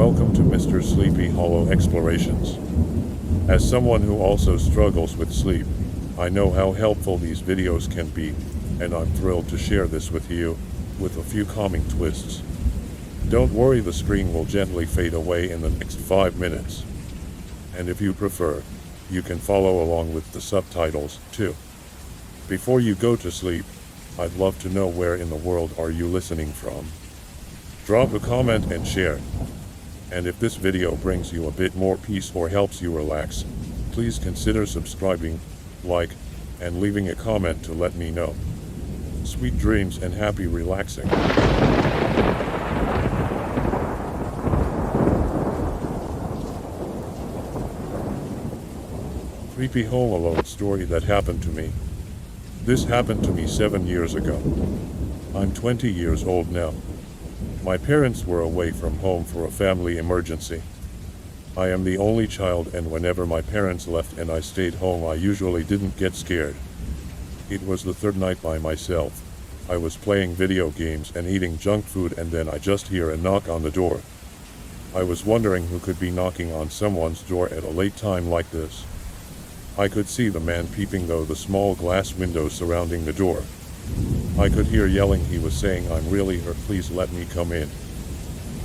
Welcome to Mr. Sleepy Hollow Explorations. As someone who also struggles with sleep, I know how helpful these videos can be, and I'm thrilled to share this with you, with a few calming twists. Don't worry, the screen will gently fade away in the next 5 minutes. And if you prefer, you can follow along with the subtitles, too. Before you go to sleep, I'd love to know where in the world are you listening from. Drop a comment and share. And if this video brings you a bit more peace or helps you relax, please consider subscribing, like, and leaving a comment to let me know. Sweet dreams and happy relaxing. Creepy Home Alone story that happened to me. This happened to me 7 years ago. I'm 20 years old now. My parents were away from home for a family emergency. I am the only child, and whenever my parents left and I stayed home, I usually didn't get scared. It was the third night by myself. I was playing video games and eating junk food, and then I just hear a knock on the door. I was wondering who could be knocking on someone's door at a late time like this. I could see the man peeping through the small glass windows surrounding the door. I could hear yelling. He was saying, "I'm really hurt, please let me come in."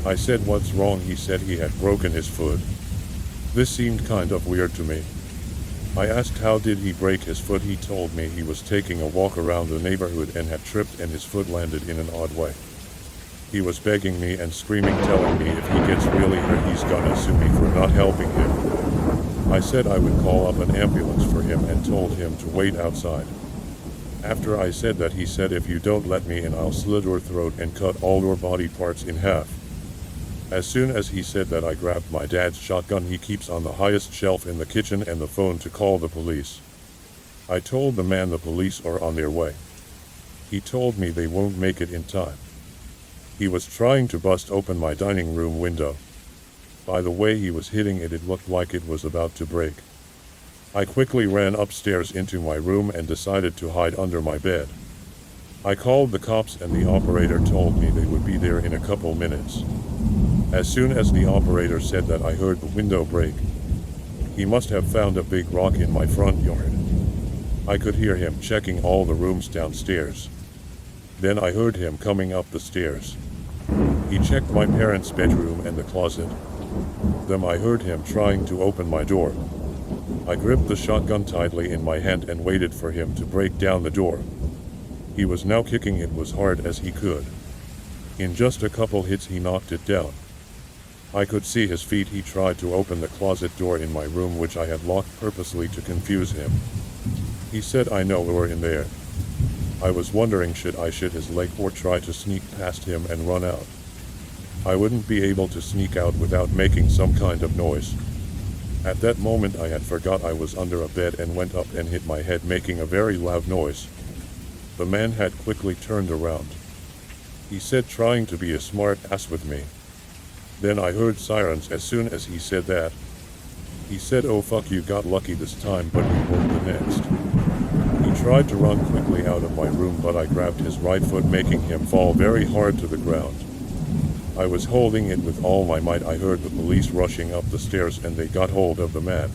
I said, "What's wrong?" He said he had broken his foot. This seemed kind of weird to me. I asked how did he break his foot. He told me he was taking a walk around the neighborhood and had tripped and his foot landed in an odd way. He was begging me and screaming, telling me if he gets really hurt he's gonna sue me for not helping him. I said I would call up an ambulance for him and told him to wait outside. After I said that, he said, "If you don't let me in, I'll slit your throat and cut all your body parts in half." As soon as he said that, I grabbed my dad's shotgun he keeps on the highest shelf in the kitchen and the phone to call the police. I told the man the police are on their way. He told me they won't make it in time. He was trying to bust open my dining room window. By the way he was hitting it, it looked like it was about to break. I quickly ran upstairs into my room and decided to hide under my bed. I called the cops and the operator told me they would be there in a couple minutes. As soon as the operator said that, I heard the window break. He must have found a big rock in my front yard. I could hear him checking all the rooms downstairs. Then I heard him coming up the stairs. He checked my parents' bedroom and the closet. Then I heard him trying to open my door. I gripped the shotgun tightly in my hand and waited for him to break down the door. He was now kicking it as hard as he could. In just a couple hits he knocked it down. I could see his feet. He tried to open the closet door in my room, which I had locked purposely to confuse him. He said, "I know we're in there." I was wondering, should I shoot his leg or try to sneak past him and run out? I wouldn't be able to sneak out without making some kind of noise. At that moment I had forgot I was under a bed and went up and hit my head, making a very loud noise. The man had quickly turned around. He said, trying to be a smart ass with me. Then I heard sirens as soon as he said that. He said, "Oh fuck, you got lucky this time," but you won't the next. He tried to run quickly out of my room, but I grabbed his right foot, making him fall very hard to the ground. I was holding it with all my might. I heard the police rushing up the stairs and they got hold of the man.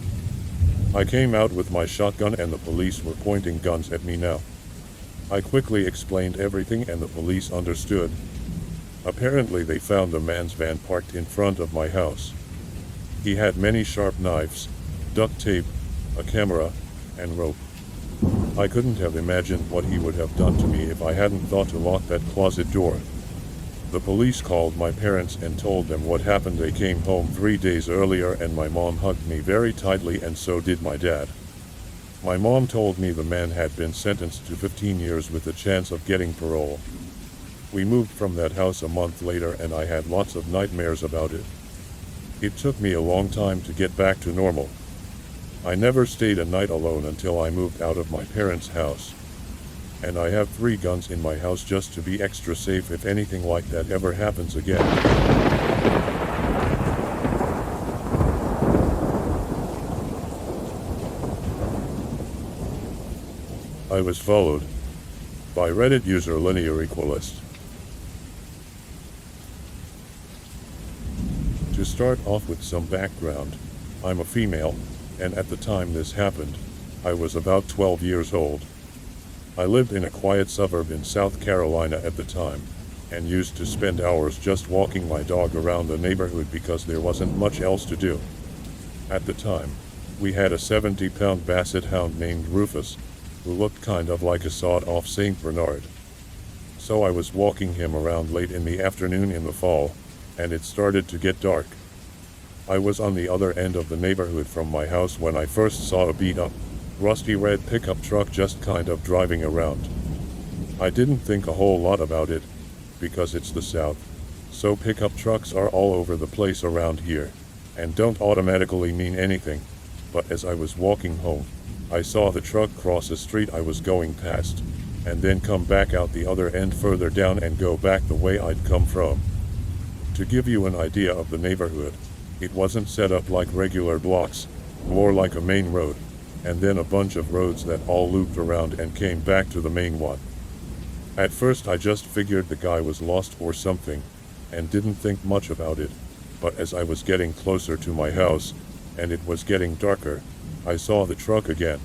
I came out with my shotgun and the police were pointing guns at me now. I quickly explained everything and the police understood. Apparently they found the man's van parked in front of my house. He had many sharp knives, duct tape, a camera, and rope. I couldn't have imagined what he would have done to me if I hadn't thought to lock that closet door. The police called my parents and told them what happened. They came home 3 days earlier and my mom hugged me very tightly, and so did my dad. My mom told me the man had been sentenced to 15 years with a chance of getting parole. We moved from that house a month later and I had lots of nightmares about it. It took me a long time to get back to normal. I never stayed a night alone until I moved out of my parents' house. And I have 3 guns in my house just to be extra safe if anything like that ever happens again. I was followed by Reddit user Linear Equalist. To start off with some background, I'm a female, and at the time this happened, I was about 12 years old. I lived in a quiet suburb in South Carolina at the time, and used to spend hours just walking my dog around the neighborhood because there wasn't much else to do. At the time, we had a 70-pound basset hound named Rufus, who looked kind of like a sawed-off Saint Bernard. So I was walking him around late in the afternoon in the fall, and it started to get dark. I was on the other end of the neighborhood from my house when I first saw a beat-up, rusty red pickup truck just kind of driving around. I didn't think a whole lot about it, because it's the South, so pickup trucks are all over the place around here, and don't automatically mean anything, but as I was walking home, I saw the truck cross a street I was going past, and then come back out the other end further down and go back the way I'd come from. To give you an idea of the neighborhood, it wasn't set up like regular blocks, more like a main road, and then a bunch of roads that all looped around and came back to the main one. At first I just figured the guy was lost or something, and didn't think much about it, but as I was getting closer to my house, and it was getting darker, I saw the truck again.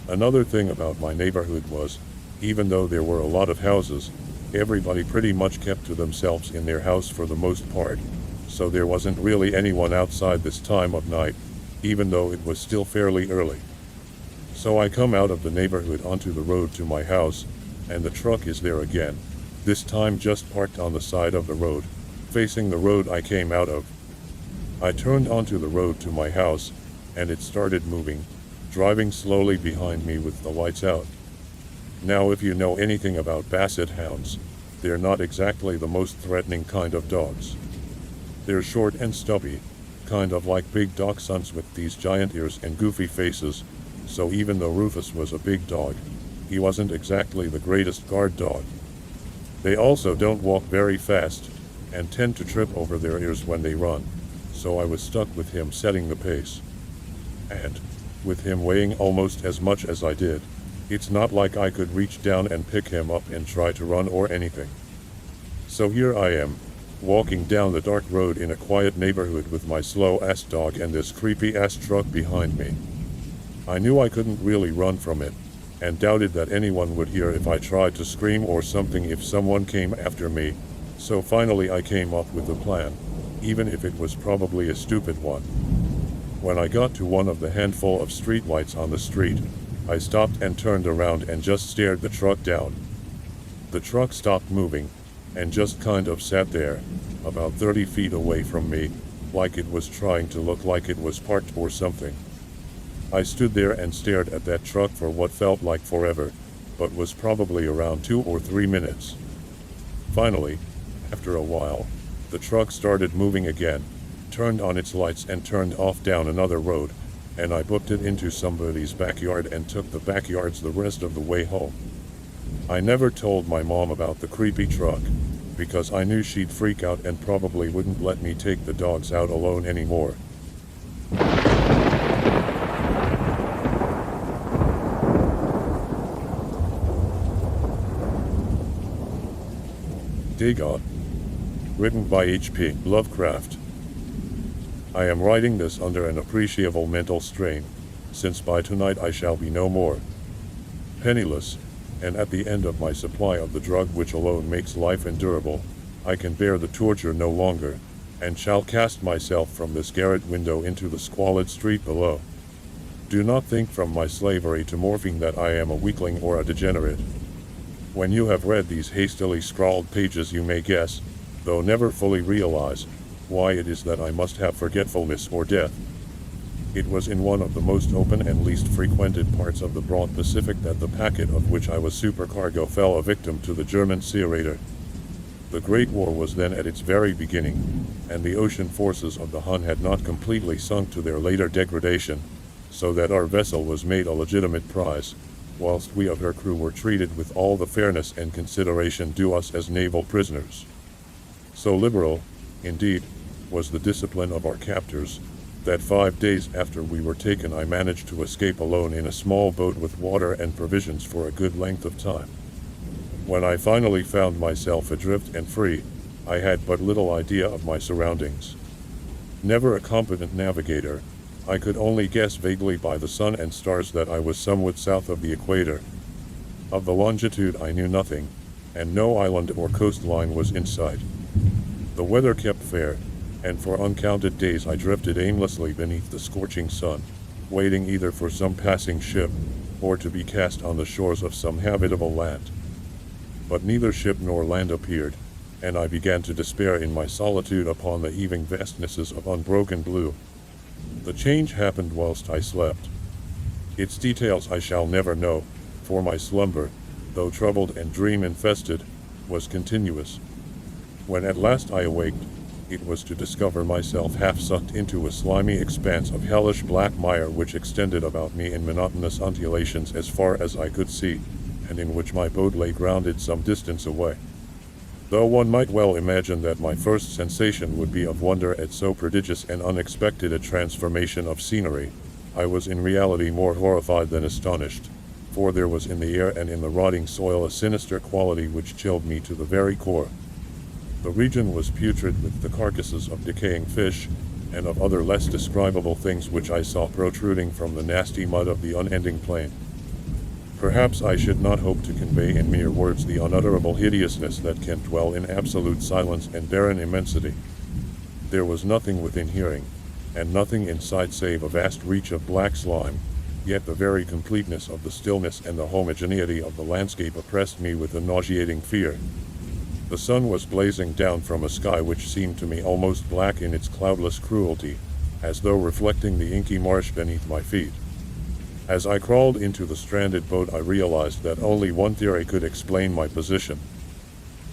Another thing about my neighborhood was, even though there were a lot of houses, everybody pretty much kept to themselves in their house for the most part, so there wasn't really anyone outside this time of night, even though it was still fairly early. So I come out of the neighborhood onto the road to my house, and the truck is there again, this time just parked on the side of the road, facing the road I came out of. I turned onto the road to my house, and it started moving, driving slowly behind me with the lights out. Now if you know anything about basset hounds, they're not exactly the most threatening kind of dogs. They're short and stubby, kind of like big dachshunds with these giant ears and goofy faces, so even though Rufus was a big dog, he wasn't exactly the greatest guard dog. They also don't walk very fast, and tend to trip over their ears when they run, so I was stuck with him setting the pace. And, with him weighing almost as much as I did, it's not like I could reach down and pick him up and try to run or anything. So here I am, walking down the dark road in a quiet neighborhood with my slow-ass dog and this creepy-ass truck behind me. I knew I couldn't really run from it, and doubted that anyone would hear if I tried to scream or something if someone came after me, so finally I came up with a plan, even if it was probably a stupid one. When I got to one of the handful of streetlights on the street, I stopped and turned around and just stared the truck down. The truck stopped moving, and just kind of sat there, about 30 feet away from me, like it was trying to look like it was parked or something. I stood there and stared at that truck for what felt like forever, but was probably around 2 or 3 minutes. Finally, after a while, the truck started moving again, turned on its lights and turned off down another road, and I booked it into somebody's backyard and took the backyards the rest of the way home. I never told my mom about the creepy truck, because I knew she'd freak out and probably wouldn't let me take the dogs out alone anymore. Dagon. Written by H.P. Lovecraft. I am writing this under an appreciable mental strain, since by tonight I shall be no more penniless, and at the end of my supply of the drug which alone makes life endurable, I can bear the torture no longer, and shall cast myself from this garret window into the squalid street below. Do not think from my slavery to morphine that I am a weakling or a degenerate. When you have read these hastily scrawled pages you may guess, though never fully realize, why it is that I must have forgetfulness or death. It was in one of the most open and least frequented parts of the broad Pacific that the packet of which I was supercargo fell a victim to the German sea raider. The Great War was then at its very beginning, and the ocean forces of the Hun had not completely sunk to their later degradation, so that our vessel was made a legitimate prize, whilst we of her crew were treated with all the fairness and consideration due us as naval prisoners. So liberal, indeed, was the discipline of our captors, that 5 days after we were taken I managed to escape alone in a small boat with water and provisions for a good length of time. When I finally found myself adrift and free, I had but little idea of my surroundings. Never a competent navigator, I could only guess vaguely by the sun and stars that I was somewhat south of the equator. Of the longitude I knew nothing, and no island or coastline was in sight. The weather kept fair, and for uncounted days I drifted aimlessly beneath the scorching sun, waiting either for some passing ship, or to be cast on the shores of some habitable land. But neither ship nor land appeared, and I began to despair in my solitude upon the heaving vastnesses of unbroken blue. The change happened whilst I slept. Its details I shall never know, for my slumber, though troubled and dream-infested, was continuous. When at last I awaked, it was to discover myself half sucked into a slimy expanse of hellish black mire which extended about me in monotonous undulations as far as I could see, and in which my boat lay grounded some distance away. Though one might well imagine that my first sensation would be of wonder at so prodigious and unexpected a transformation of scenery, I was in reality more horrified than astonished, for there was in the air and in the rotting soil a sinister quality which chilled me to the very core. The region was putrid with the carcasses of decaying fish, and of other less describable things which I saw protruding from the nasty mud of the unending plain. Perhaps I should not hope to convey in mere words the unutterable hideousness that can dwell in absolute silence and barren immensity. There was nothing within hearing, and nothing in sight save a vast reach of black slime, yet the very completeness of the stillness and the homogeneity of the landscape oppressed me with a nauseating fear. The sun was blazing down from a sky which seemed to me almost black in its cloudless cruelty, as though reflecting the inky marsh beneath my feet. As I crawled into the stranded boat, I realized that only one theory could explain my position.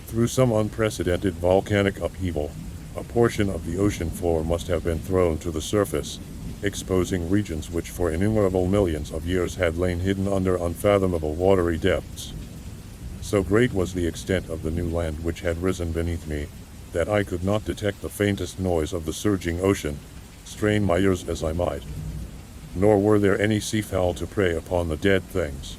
Through some unprecedented volcanic upheaval, a portion of the ocean floor must have been thrown to the surface, exposing regions which for innumerable millions of years had lain hidden under unfathomable watery depths. So great was the extent of the new land which had risen beneath me, that I could not detect the faintest noise of the surging ocean, strain my ears as I might. Nor were there any seafowl to prey upon the dead things.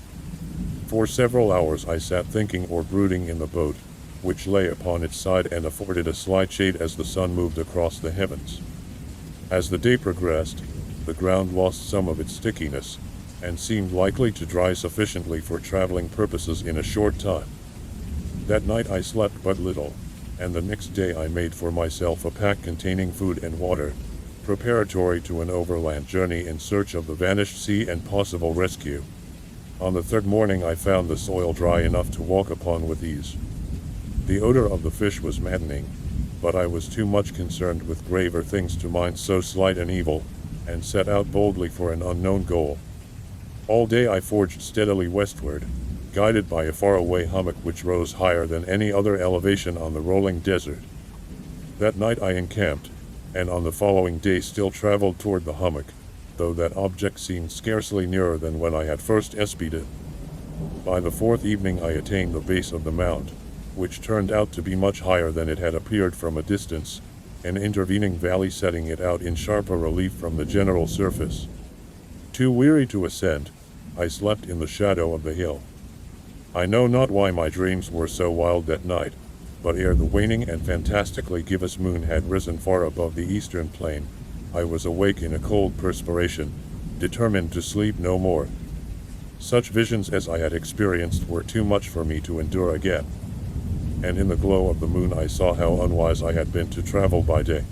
For several hours I sat thinking or brooding in the boat, which lay upon its side and afforded a slight shade as the sun moved across the heavens. As the day progressed, the ground lost some of its stickiness, and seemed likely to dry sufficiently for traveling purposes in a short time. That night I slept but little, and the next day I made for myself a pack containing food and water, preparatory to an overland journey in search of the vanished sea and possible rescue. On the third morning I found the soil dry enough to walk upon with ease. The odor of the fish was maddening, but I was too much concerned with graver things to mind so slight an evil, and set out boldly for an unknown goal. All day I forged steadily westward, guided by a faraway hummock which rose higher than any other elevation on the rolling desert. That night I encamped, and on the following day still traveled toward the hummock, though that object seemed scarcely nearer than when I had first espied it. By the fourth evening I attained the base of the mount, which turned out to be much higher than it had appeared from a distance, an intervening valley setting it out in sharper relief from the general surface. Too weary to ascend, I slept in the shadow of the hill. I know not why my dreams were so wild that night, but ere the waning and fantastically gibbous moon had risen far above the eastern plain, I was awake in a cold perspiration, determined to sleep no more. Such visions as I had experienced were too much for me to endure again, and in the glow of the moon I saw how unwise I had been to travel by day.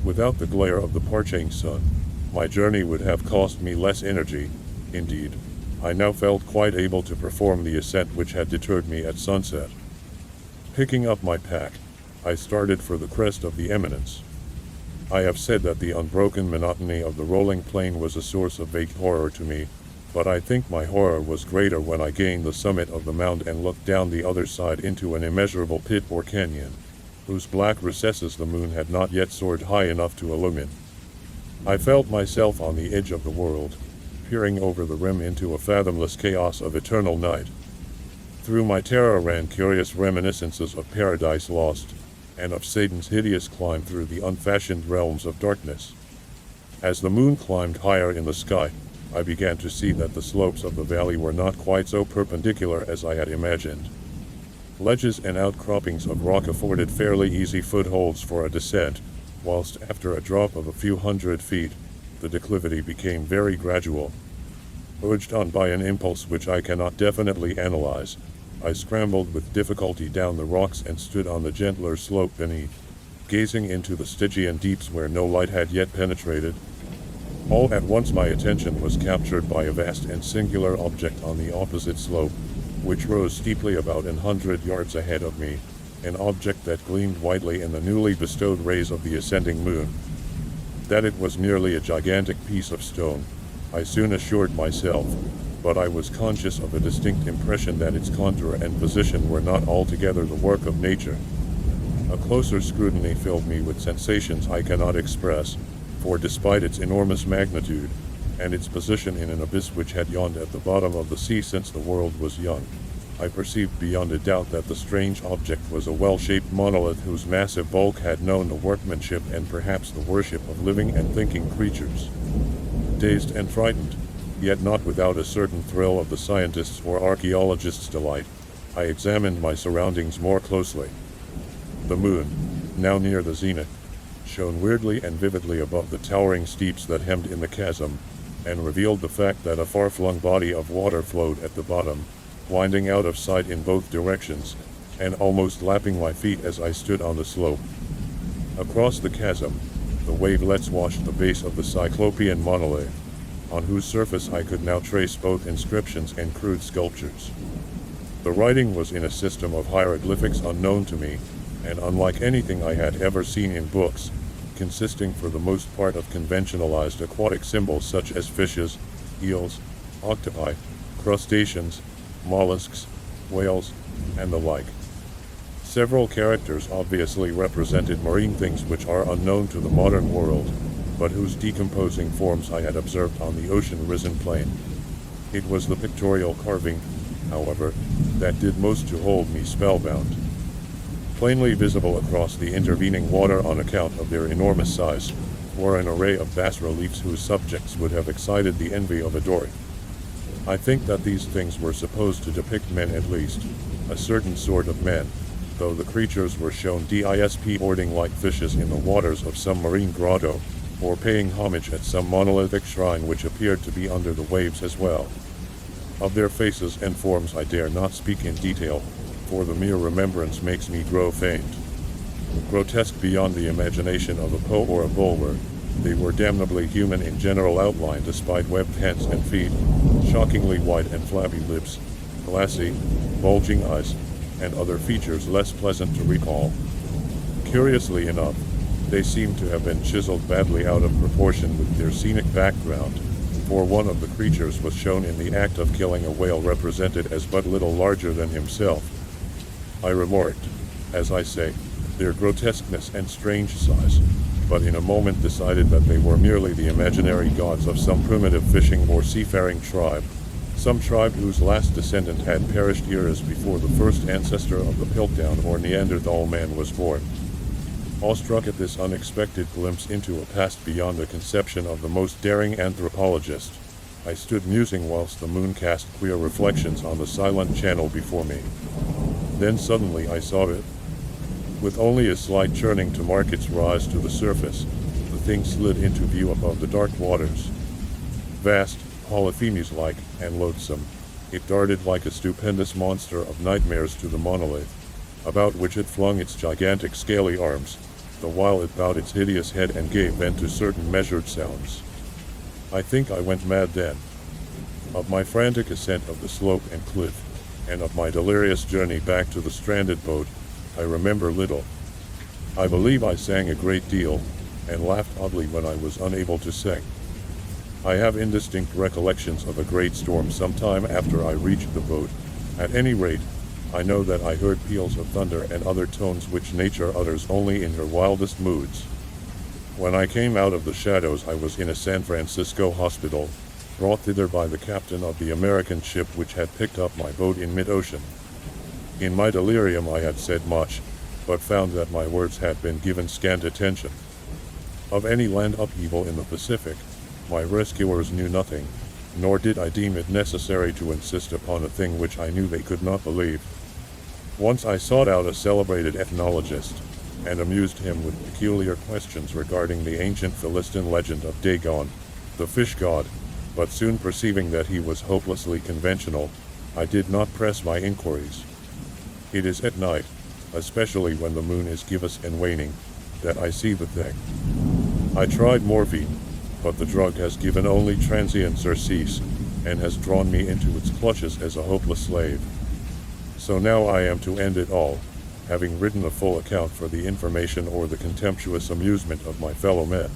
Without the glare of the parching sun, my journey would have cost me less energy. Indeed, I now felt quite able to perform the ascent which had deterred me at sunset. Picking up my pack, I started for the crest of the eminence. I have said that the unbroken monotony of the rolling plain was a source of vague horror to me, but I think my horror was greater when I gained the summit of the mound and looked down the other side into an immeasurable pit or canyon, whose black recesses the moon had not yet soared high enough to illumine. I felt myself on the edge of the world, peering over the rim into a fathomless chaos of eternal night. Through my terror ran curious reminiscences of Paradise Lost, and of Satan's hideous climb through the unfashioned realms of darkness. As the moon climbed higher in the sky, I began to see that the slopes of the valley were not quite so perpendicular as I had imagined. Ledges and outcroppings of rock afforded fairly easy footholds for a descent, whilst after a drop of a few hundred feet, the declivity became very gradual. Urged on by an impulse which I cannot definitely analyze, I scrambled with difficulty down the rocks and stood on the gentler slope beneath, gazing into the Stygian deeps where no light had yet penetrated. All at once my attention was captured by a vast and singular object on the opposite slope, which rose steeply about 100 yards ahead of me, an object that gleamed whitely in the newly bestowed rays of the ascending moon. That it was merely a gigantic piece of stone, I soon assured myself, but I was conscious of a distinct impression that its contour and position were not altogether the work of nature. A closer scrutiny filled me with sensations I cannot express, for despite its enormous magnitude, and its position in an abyss which had yawned at the bottom of the sea since the world was young, I perceived beyond a doubt that the strange object was a well-shaped monolith whose massive bulk had known the workmanship and perhaps the worship of living and thinking creatures. Dazed and frightened, yet not without a certain thrill of the scientist's or archaeologist's delight, I examined my surroundings more closely. The moon, now near the zenith, shone weirdly and vividly above the towering steeps that hemmed in the chasm, and revealed the fact that a far-flung body of water flowed at the bottom, winding out of sight in both directions, and almost lapping my feet as I stood on the slope. Across the chasm, the wavelets washed the base of the Cyclopean monolith, on whose surface I could now trace both inscriptions and crude sculptures. The writing was in a system of hieroglyphics unknown to me, and unlike anything I had ever seen in books, consisting for the most part of conventionalized aquatic symbols such as fishes, eels, octopi, crustaceans, mollusks, whales, and the like. Several characters obviously represented marine things which are unknown to the modern world, but whose decomposing forms I had observed on the ocean-risen plain. It was the pictorial carving, however, that did most to hold me spellbound. Plainly visible across the intervening water on account of their enormous size, were an array of bas-reliefs whose subjects would have excited the envy of a Doric. I think that these things were supposed to depict men at least, a certain sort of men, though the creatures were shown disporting like fishes in the waters of some marine grotto, or paying homage at some monolithic shrine which appeared to be under the waves as well. Of their faces and forms I dare not speak in detail, for the mere remembrance makes me grow faint. Grotesque beyond the imagination of a Poe or a Bulwer, they were damnably human in general outline despite webbed hands and feet, shockingly white and flabby lips, glassy, bulging eyes, and other features less pleasant to recall. Curiously enough, they seemed to have been chiseled badly out of proportion with their scenic background, for one of the creatures was shown in the act of killing a whale represented as but little larger than himself. I remarked, as I say, their grotesqueness and strange size, but in a moment decided that they were merely the imaginary gods of some primitive fishing or seafaring tribe, some tribe whose last descendant had perished years before the first ancestor of the Piltdown or Neanderthal man was born. Awestruck at this unexpected glimpse into a past beyond the conception of the most daring anthropologist, I stood musing whilst the moon cast queer reflections on the silent channel before me. Then suddenly I saw it. With only a slight churning to mark its rise to the surface, the thing slid into view above the dark waters. Vast, Polyphemus-like, and loathsome, it darted like a stupendous monster of nightmares to the monolith, about which it flung its gigantic scaly arms, the while it bowed its hideous head and gave vent to certain measured sounds. I think I went mad then. Of my frantic ascent of the slope and cliff, and of my delirious journey back to the stranded boat, I remember little. I believe I sang a great deal, and laughed oddly when I was unable to sing. I have indistinct recollections of a great storm some time after I reached the boat. At any rate, I know that I heard peals of thunder and other tones which nature utters only in her wildest moods. When I came out of the shadows I was in a San Francisco hospital, brought thither by the captain of the American ship which had picked up my boat in mid-ocean. In my delirium I had said much, but found that my words had been given scant attention. Of any land upheaval in the Pacific, my rescuers knew nothing, nor did I deem it necessary to insist upon a thing which I knew they could not believe. Once I sought out a celebrated ethnologist, and amused him with peculiar questions regarding the ancient Philistine legend of Dagon, the fish god, but soon perceiving that he was hopelessly conventional, I did not press my inquiries. It is at night, especially when the moon is gibbous and waning, that I see the thing. I tried morphine, but the drug has given only transient surcease, and has drawn me into its clutches as a hopeless slave. So now I am to end it all, having written a full account for the information or the contemptuous amusement of my fellow men.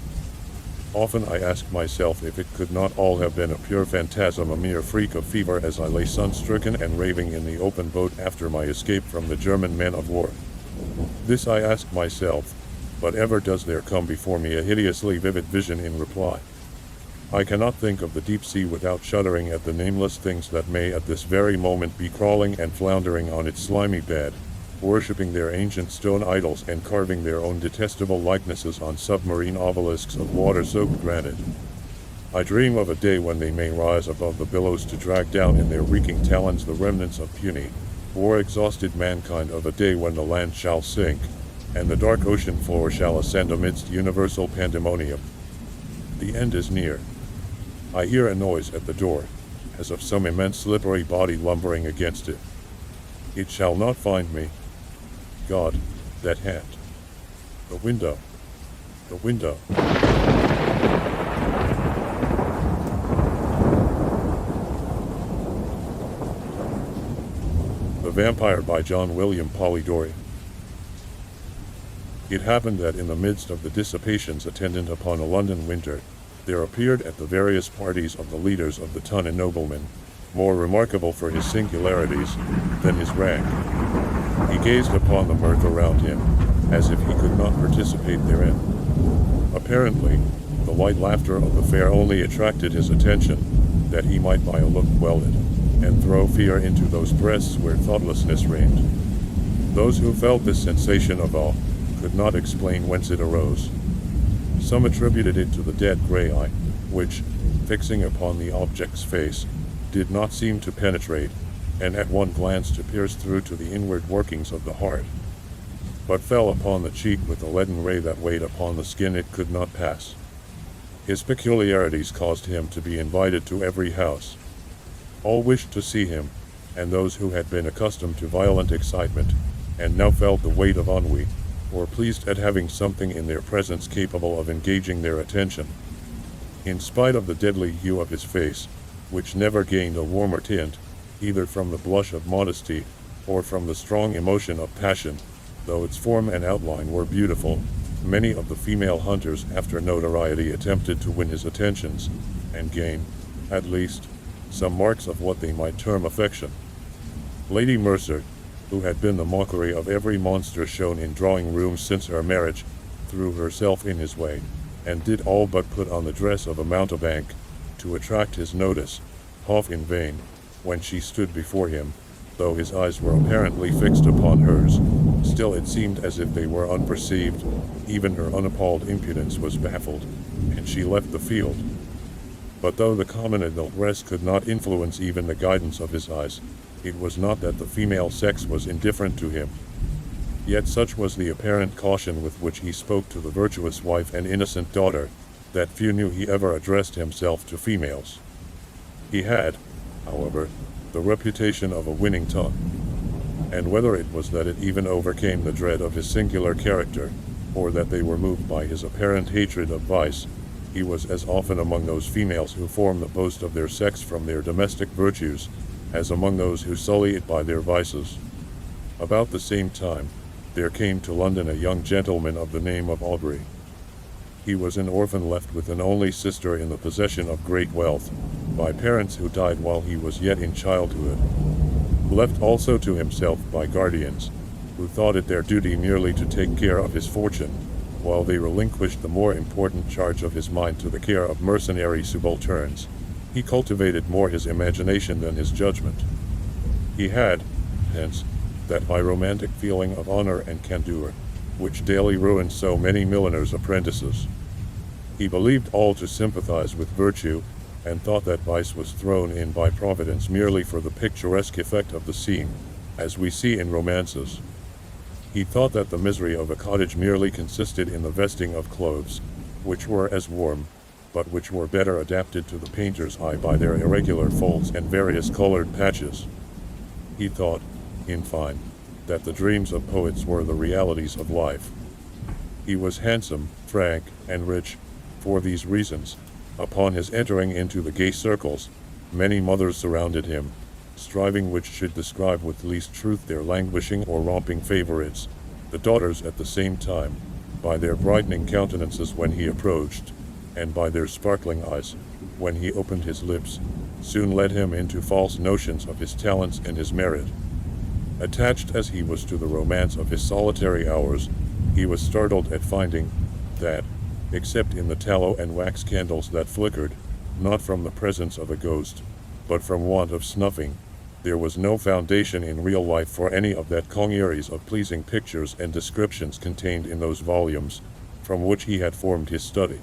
Often I ask myself if it could not all have been a pure phantasm, a mere freak of fever, as I lay sun-stricken and raving in the open boat after my escape from the German men of war. This I ask myself, but ever does there come before me a hideously vivid vision in reply. I cannot think of the deep sea without shuddering at the nameless things that may at this very moment be crawling and floundering on its slimy bed, worshipping their ancient stone idols and carving their own detestable likenesses on submarine obelisks of water-soaked granite. I dream of a day when they may rise above the billows to drag down in their reeking talons the remnants of puny, war-exhausted mankind, of a day when the land shall sink, and the dark ocean floor shall ascend amidst universal pandemonium. The end is near. I hear a noise at the door, as of some immense slippery body lumbering against it. It shall not find me. God, that hand. The window. The window. The Vampire by John William Polidori. It happened that in the midst of the dissipations attendant upon a London winter, there appeared at the various parties of the leaders of the ton a nobleman, more remarkable for his singularities than his rank. He gazed upon the mirth around him, as if he could not participate therein. Apparently, the light laughter of the fair only attracted his attention, that he might by a look quell it, and throw fear into those breasts where thoughtlessness reigned. Those who felt this sensation of awe could not explain whence it arose. Some attributed it to the dead gray eye, which, fixing upon the object's face, did not seem to penetrate, and at one glance to pierce through to the inward workings of the heart, but fell upon the cheek with a leaden ray that weighed upon the skin it could not pass. His peculiarities caused him to be invited to every house. All wished to see him, and those who had been accustomed to violent excitement, and now felt the weight of ennui, were pleased at having something in their presence capable of engaging their attention. In spite of the deadly hue of his face, which never gained a warmer tint, either from the blush of modesty, or from the strong emotion of passion, though its form and outline were beautiful, many of the female hunters after notoriety attempted to win his attentions, and gain, at least, some marks of what they might term affection. Lady Mercer, who had been the mockery of every monster shown in drawing-rooms since her marriage, threw herself in his way, and did all but put on the dress of a mountebank, to attract his notice, half in vain, when she stood before him, though his eyes were apparently fixed upon hers. Still it seemed as if they were unperceived. Even her unappalled impudence was baffled, and she left the field. But though the common adult rest could not influence even the guidance of his eyes, it was not that the female sex was indifferent to him. Yet such was the apparent caution with which he spoke to the virtuous wife and innocent daughter, that few knew he ever addressed himself to females. He had, however, the reputation of a winning tongue, and whether it was that it even overcame the dread of his singular character, or that they were moved by his apparent hatred of vice, he was as often among those females who form the boast of their sex from their domestic virtues, as among those who sully it by their vices. About the same time, there came to London a young gentleman of the name of Aubrey. He was an orphan left with an only sister in the possession of great wealth, by parents who died while he was yet in childhood. Left also to himself by guardians, who thought it their duty merely to take care of his fortune, while they relinquished the more important charge of his mind to the care of mercenary subalterns. He cultivated more his imagination than his judgment. He had, hence, that high romantic feeling of honor and candor, which daily ruins so many milliners' apprentices. He believed all to sympathize with virtue, and thought that vice was thrown in by Providence merely for the picturesque effect of the scene, as we see in romances. He thought that the misery of a cottage merely consisted in the vesting of clothes, which were as warm, but which were better adapted to the painter's eye by their irregular folds and various colored patches. He thought, in fine, that the dreams of poets were the realities of life. He was handsome, frank, and rich. For these reasons, upon his entering into the gay circles, many mothers surrounded him, striving which should describe with least truth their languishing or romping favorites. The daughters at the same time, by their brightening countenances when he approached, and by their sparkling eyes, when he opened his lips, soon led him into false notions of his talents and his merit. Attached as he was to the romance of his solitary hours, he was startled at finding that, except in the tallow and wax candles that flickered, not from the presence of a ghost, but from want of snuffing, there was no foundation in real life for any of that congeries of pleasing pictures and descriptions contained in those volumes, from which he had formed his study.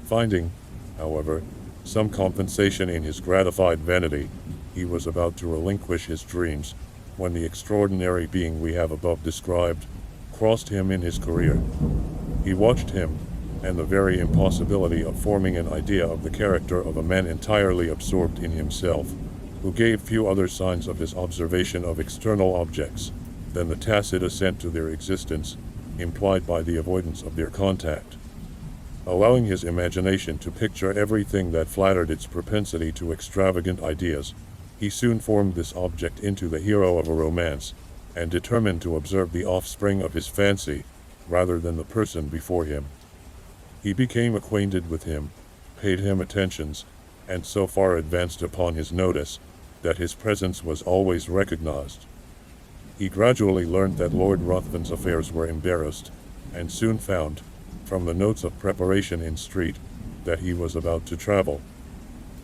Finding, however, some compensation in his gratified vanity, he was about to relinquish his dreams, when the extraordinary being we have above described crossed him in his career. He watched him, and the very impossibility of forming an idea of the character of a man entirely absorbed in himself, who gave few other signs of his observation of external objects than the tacit assent to their existence, implied by the avoidance of their contact. Allowing his imagination to picture everything that flattered its propensity to extravagant ideas, he soon formed this object into the hero of a romance, and determined to observe the offspring of his fancy, rather than the person before him. He became acquainted with him, paid him attentions, and so far advanced upon his notice, that his presence was always recognized. He gradually learned that Lord Ruthven's affairs were embarrassed, and soon found, from the notes of preparation in street, that he was about to travel.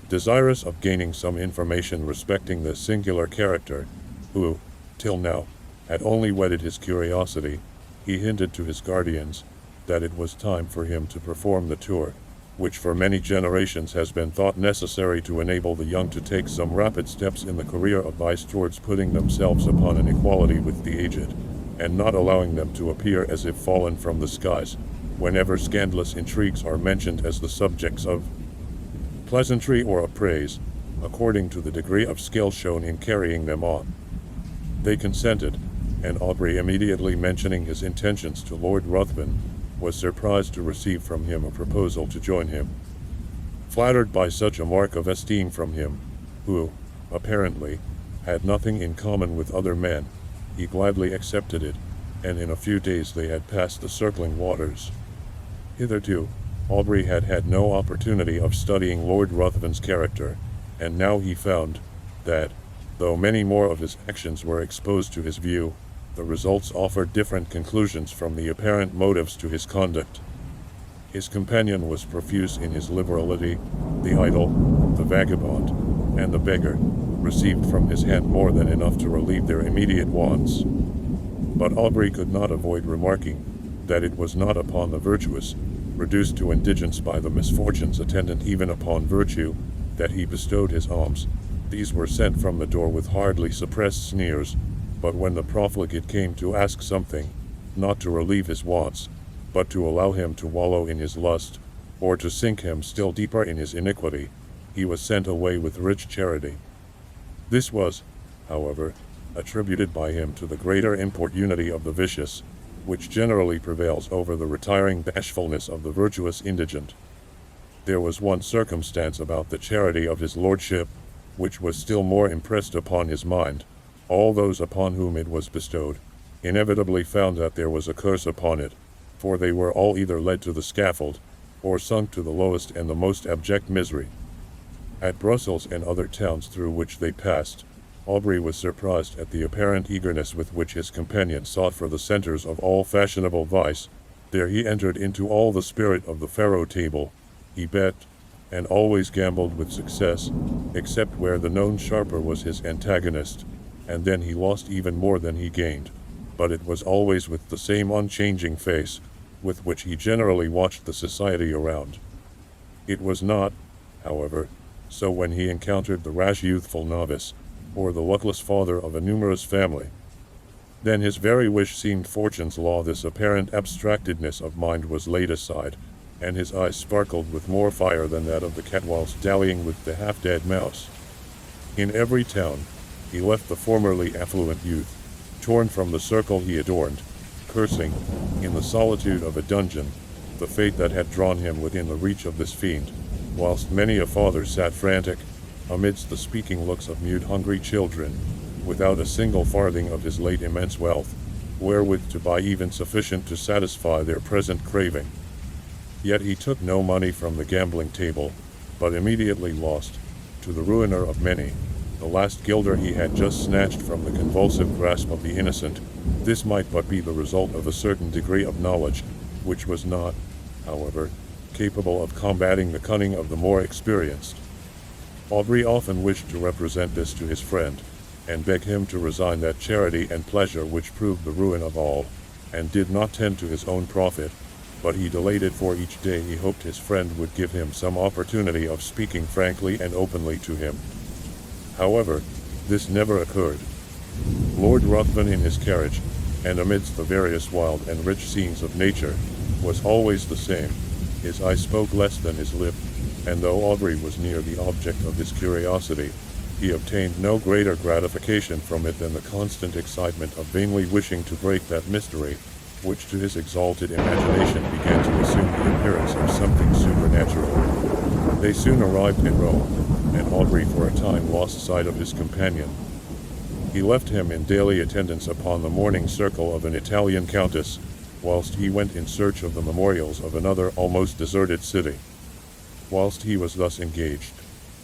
Desirous of gaining some information respecting this singular character, who, till now, had only whetted his curiosity, he hinted to his guardians that it was time for him to perform the tour, which for many generations has been thought necessary to enable the young to take some rapid steps in the career of vice towards putting themselves upon an equality with the aged, and not allowing them to appear as if fallen from the skies, whenever scandalous intrigues are mentioned as the subjects of pleasantry or of praise, according to the degree of skill shown in carrying them on. They consented, and Aubrey, immediately mentioning his intentions to Lord Ruthven, was surprised to receive from him a proposal to join him. Flattered by such a mark of esteem from him, who, apparently, had nothing in common with other men, he gladly accepted it, and in a few days they had passed the circling waters. Hitherto, Aubrey had had no opportunity of studying Lord Ruthven's character, and now he found that, though many more of his actions were exposed to his view, the results offered different conclusions from the apparent motives to his conduct. His companion was profuse in his liberality. The idle, the vagabond, and the beggar received from his hand more than enough to relieve their immediate wants. But Aubrey could not avoid remarking that it was not upon the virtuous, reduced to indigence by the misfortunes attendant even upon virtue, that he bestowed his alms. These were sent from the door with hardly suppressed sneers, but when the profligate came to ask something, not to relieve his wants, but to allow him to wallow in his lust, or to sink him still deeper in his iniquity, he was sent away with rich charity. This was, however, attributed by him to the greater importunity of the vicious, which generally prevails over the retiring bashfulness of the virtuous indigent. There was one circumstance about the charity of his lordship, which was still more impressed upon his mind. All those upon whom it was bestowed inevitably found that there was a curse upon it, for they were all either led to the scaffold, or sunk to the lowest and the most abject misery. At Brussels and other towns through which they passed, Aubrey was surprised at the apparent eagerness with which his companion sought for the centers of all fashionable vice. There he entered into all the spirit of the faro table. He bet, and always gambled with success, except where the known sharper was his antagonist, and then he lost even more than he gained, but it was always with the same unchanging face, with which he generally watched the society around. It was not, however, so when he encountered the rash youthful novice, or the luckless father of a numerous family. Then his very wish seemed fortune's law. This apparent abstractedness of mind was laid aside, and his eyes sparkled with more fire than that of the cat whilst dallying with the half-dead mouse. In every town, he left the formerly affluent youth, torn from the circle he adorned, cursing, in the solitude of a dungeon, the fate that had drawn him within the reach of this fiend, whilst many a father sat frantic, amidst the speaking looks of mute hungry children, without a single farthing of his late immense wealth, wherewith to buy even sufficient to satisfy their present craving. Yet he took no money from the gambling table, but immediately lost, to the ruiner of many, the last guilder he had just snatched from the convulsive grasp of the innocent. This might but be the result of a certain degree of knowledge, which was not, however, capable of combating the cunning of the more experienced. Aubrey often wished to represent this to his friend, and beg him to resign that charity and pleasure which proved the ruin of all, and did not tend to his own profit, but he delayed it for each day he hoped his friend would give him some opportunity of speaking frankly and openly to him. However, this never occurred. Lord Ruthven in his carriage, and amidst the various wild and rich scenes of nature, was always the same. His eye spoke less than his lip, and though Aubrey was near the object of his curiosity, he obtained no greater gratification from it than the constant excitement of vainly wishing to break that mystery, which to his exalted imagination began to assume the appearance of something supernatural. They soon arrived in Rome, and Aubrey for a time lost sight of his companion. He left him in daily attendance upon the mourning circle of an Italian countess, whilst he went in search of the memorials of another almost deserted city. Whilst he was thus engaged,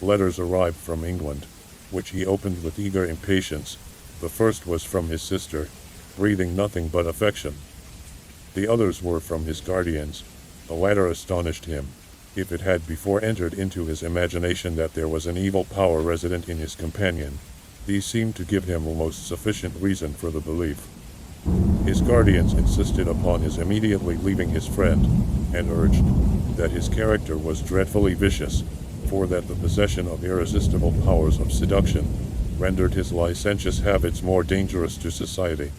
letters arrived from England, which he opened with eager impatience. The first was from his sister, breathing nothing but affection. The others were from his guardians. The latter astonished him, if it had before entered into his imagination that there was an evil power resident in his companion. These seemed to give him a most sufficient reason for the belief. His guardians insisted upon his immediately leaving his friend, and urged that his character was dreadfully vicious, for that the possession of irresistible powers of seduction rendered his licentious habits more dangerous to society.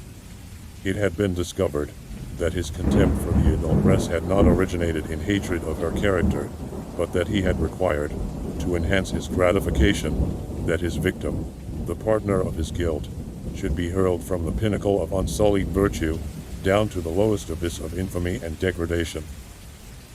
It had been discovered that his contempt for the adulteress had not originated in hatred of her character, but that he had required, to enhance his gratification, that his victim, the partner of his guilt, should be hurled from the pinnacle of unsullied virtue down to the lowest abyss of infamy and degradation.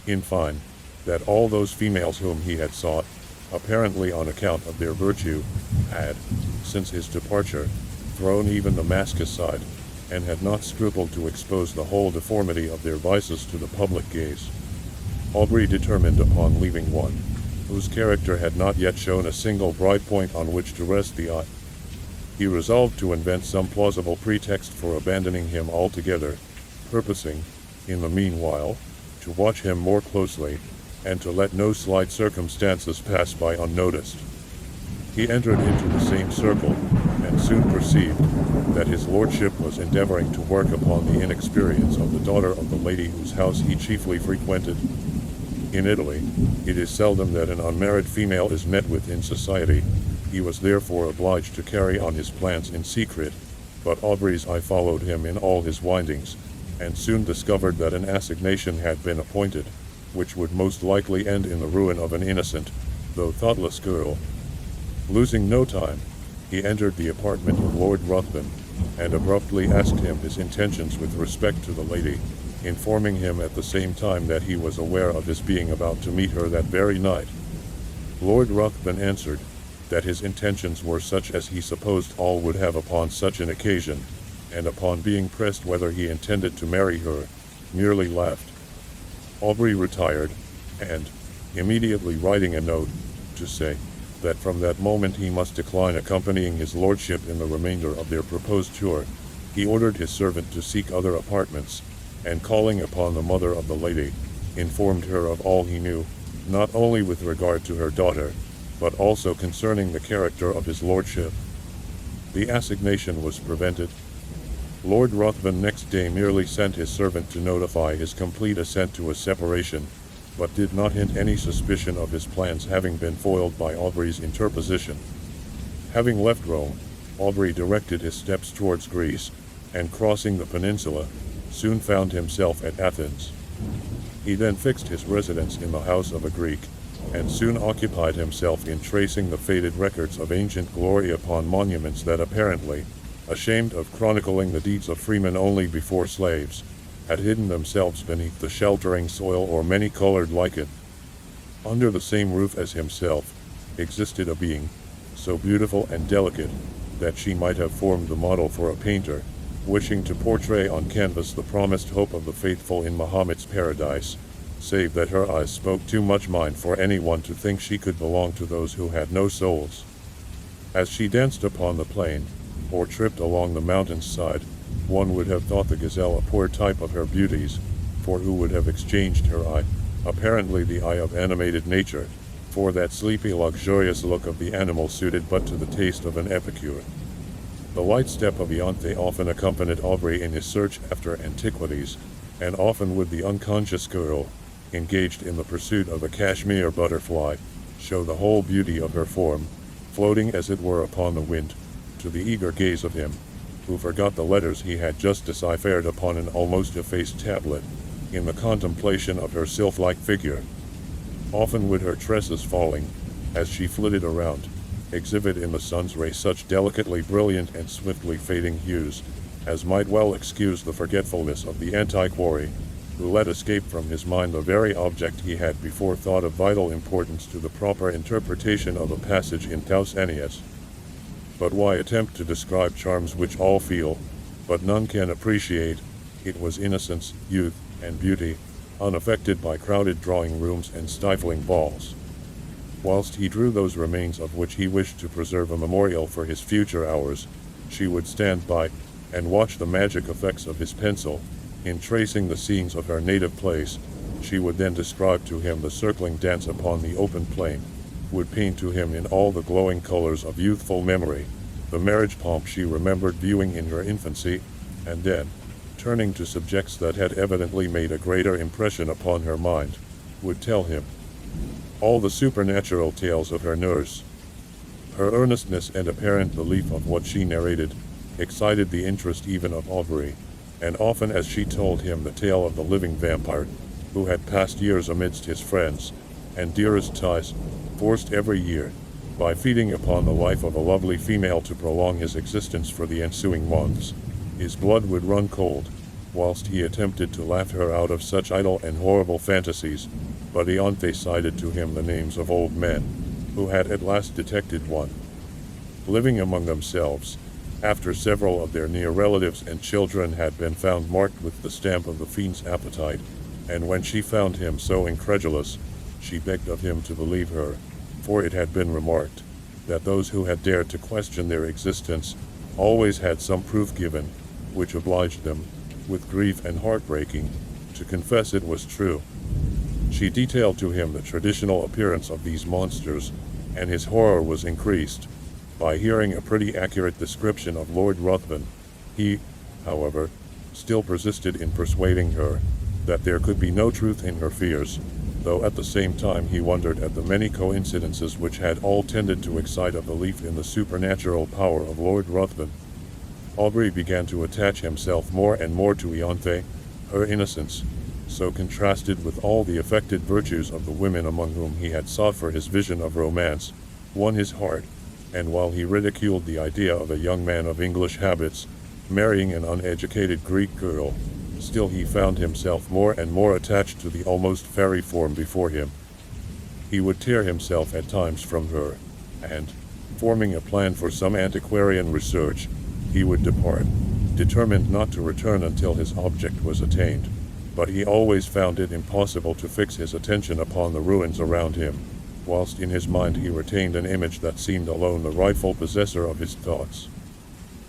In fine, that all those females whom he had sought, apparently on account of their virtue, had, since his departure, thrown even the mask aside, and had not scrupled to expose the whole deformity of their vices to the public gaze. Aubrey determined upon leaving one, whose character had not yet shown a single bright point on which to rest the eye. He resolved to invent some plausible pretext for abandoning him altogether, purposing, in the meanwhile, to watch him more closely, and to let no slight circumstances pass by unnoticed. He entered into the same circle, and soon perceived that his lordship was endeavoring to work upon the inexperience of the daughter of the lady whose house he chiefly frequented. In Italy, it is seldom that an unmarried female is met with in society. He was therefore obliged to carry on his plans in secret, but Aubrey's eye followed him in all his windings, and soon discovered that an assignation had been appointed, which would most likely end in the ruin of an innocent, though thoughtless girl. Losing no time, he entered the apartment of Lord Ruthven, and abruptly asked him his intentions with respect to the lady, informing him at the same time that he was aware of his being about to meet her that very night. Lord Ruthven answered that his intentions were such as he supposed all would have upon such an occasion, and upon being pressed whether he intended to marry her, merely laughed. Aubrey retired, and, immediately writing a note, to say that from that moment he must decline accompanying his lordship in the remainder of their proposed tour, he ordered his servant to seek other apartments, and calling upon the mother of the lady, informed her of all he knew, not only with regard to her daughter, but also concerning the character of his lordship. The assignation was prevented. Lord Ruthven next day merely sent his servant to notify his complete assent to a separation, but did not hint any suspicion of his plans having been foiled by Aubrey's interposition. Having left Rome, Aubrey directed his steps towards Greece, and crossing the peninsula, soon found himself at Athens. He then fixed his residence in the house of a Greek, and soon occupied himself in tracing the faded records of ancient glory upon monuments that apparently, ashamed of chronicling the deeds of freemen only before slaves, had hidden themselves beneath the sheltering soil or many-colored lichen. Under the same roof as himself existed a being, so beautiful and delicate, that she might have formed the model for a painter, wishing to portray on canvas the promised hope of the faithful in Mahomet's paradise, save that her eyes spoke too much mind for anyone to think she could belong to those who had no souls. As she danced upon the plain, or tripped along the mountain's side, one would have thought the gazelle a poor type of her beauties, for who would have exchanged her eye, apparently the eye of animated nature, for that sleepy luxurious look of the animal suited but to the taste of an epicure. The light step of Ianthe often accompanied Aubrey in his search after antiquities, and often would the unconscious girl, engaged in the pursuit of a cashmere butterfly, show the whole beauty of her form, floating as it were upon the wind, to the eager gaze of him, who forgot the letters he had just deciphered upon an almost effaced tablet, in the contemplation of her sylph-like figure. Often would her tresses falling, as she flitted around, exhibit in the sun's rays such delicately brilliant and swiftly fading hues, as might well excuse the forgetfulness of the antiquary, who let escape from his mind the very object he had before thought of vital importance to the proper interpretation of a passage in Pausanias. But why attempt to describe charms which all feel, but none can appreciate? It was innocence, youth, and beauty, unaffected by crowded drawing rooms and stifling balls. Whilst he drew those remains of which he wished to preserve a memorial for his future hours, she would stand by, and watch the magic effects of his pencil. In tracing the scenes of her native place, she would then describe to him the circling dance upon the open plain, would paint to him in all the glowing colors of youthful memory, the marriage pomp she remembered viewing in her infancy, and then, turning to subjects that had evidently made a greater impression upon her mind, would tell him all the supernatural tales of her nurse. Her earnestness and apparent belief of what she narrated excited the interest even of Aubrey, and often as she told him the tale of the living vampire, who had passed years amidst his friends and dearest ties, forced every year, by feeding upon the life of a lovely female to prolong his existence for the ensuing months, his blood would run cold, whilst he attempted to laugh her out of such idle and horrible fantasies, but Ianthe cited to him the names of old men, who had at last detected one. Living among themselves, after several of their near relatives and children had been found marked with the stamp of the fiend's appetite, and when she found him so incredulous, she begged of him to believe her, for it had been remarked that those who had dared to question their existence always had some proof given, which obliged them, with grief and heartbreaking, to confess it was true. She detailed to him the traditional appearance of these monsters, and his horror was increased by hearing a pretty accurate description of Lord Ruthven. He, however, still persisted in persuading her that there could be no truth in her fears, though at the same time he wondered at the many coincidences which had all tended to excite a belief in the supernatural power of Lord Ruthven. Aubrey began to attach himself more and more to Ianthe. Her innocence, so contrasted with all the affected virtues of the women among whom he had sought for his vision of romance, won his heart, and while he ridiculed the idea of a young man of English habits marrying an uneducated Greek girl, still he found himself more and more attached to the almost fairy form before him. He would tear himself at times from her, and, forming a plan for some antiquarian research, he would depart, determined not to return until his object was attained, but he always found it impossible to fix his attention upon the ruins around him, whilst in his mind he retained an image that seemed alone the rightful possessor of his thoughts.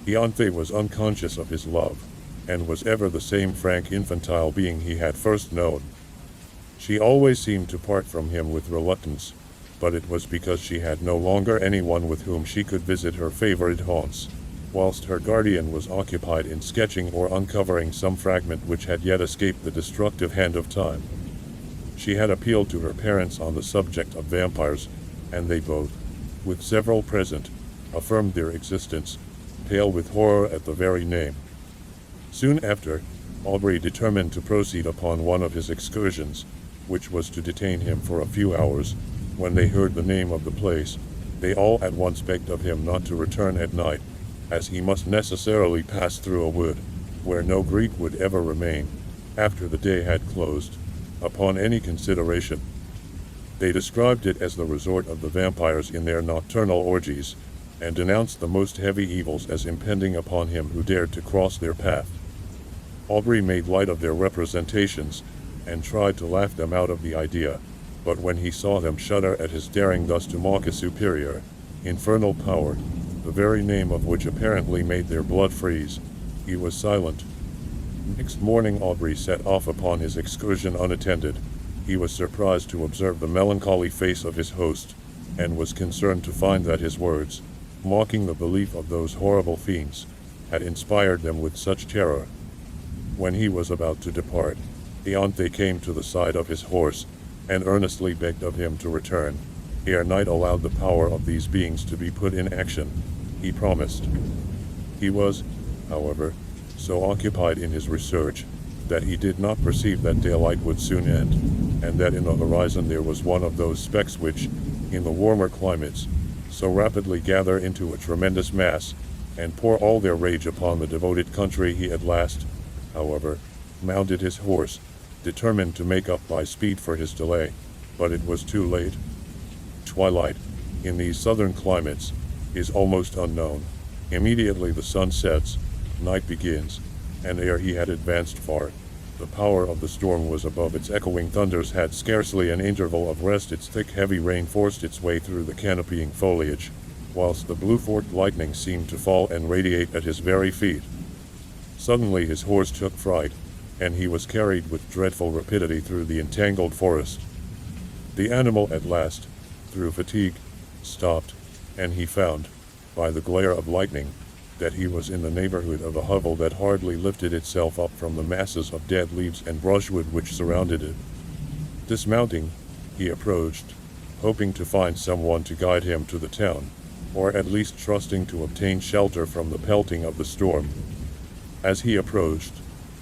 Ianthe was unconscious of his love, and was ever the same frank infantile being he had first known. She always seemed to part from him with reluctance, but it was because she had no longer anyone with whom she could visit her favorite haunts, whilst her guardian was occupied in sketching or uncovering some fragment which had yet escaped the destructive hand of time. She had appealed to her parents on the subject of vampires, and they both, with several present, affirmed their existence, pale with horror at the very name. Soon after, Aubrey determined to proceed upon one of his excursions, which was to detain him for a few hours. When they heard the name of the place, they all at once begged of him not to return at night, as he must necessarily pass through a wood, where no Greek would ever remain, after the day had closed, upon any consideration. They described it as the resort of the vampires in their nocturnal orgies, and denounced the most heavy evils as impending upon him who dared to cross their path. Aubrey made light of their representations, and tried to laugh them out of the idea, but when he saw them shudder at his daring thus to mock a superior, infernal power, the very name of which apparently made their blood freeze, he was silent. Next morning Aubrey set off upon his excursion unattended. He was surprised to observe the melancholy face of his host, and was concerned to find that his words, mocking the belief of those horrible fiends, had inspired them with such terror. When he was about to depart, Ianthe came to the side of his horse, and earnestly begged of him to return, ere night allowed the power of these beings to be put in action. He promised. He was, however, so occupied in his research, that he did not perceive that daylight would soon end, and that in the horizon there was one of those specks which, in the warmer climates, so rapidly gather into a tremendous mass, and pour all their rage upon the devoted country. He at last, however, mounted his horse, determined to make up by speed for his delay, but it was too late. Twilight, in these southern climates, is almost unknown. Immediately the sun sets, night begins, and ere he had advanced far, the power of the storm was above. Its echoing thunders had scarcely an interval of rest. Its thick heavy rain forced its way through the canopying foliage, whilst the blue-forked lightning seemed to fall and radiate at his very feet. Suddenly his horse took fright, and he was carried with dreadful rapidity through the entangled forest. The animal at last, through fatigue, stopped, and he found, by the glare of lightning, that he was in the neighborhood of a hovel that hardly lifted itself up from the masses of dead leaves and brushwood which surrounded it. Dismounting, he approached, hoping to find someone to guide him to the town, or at least trusting to obtain shelter from the pelting of the storm. As he approached,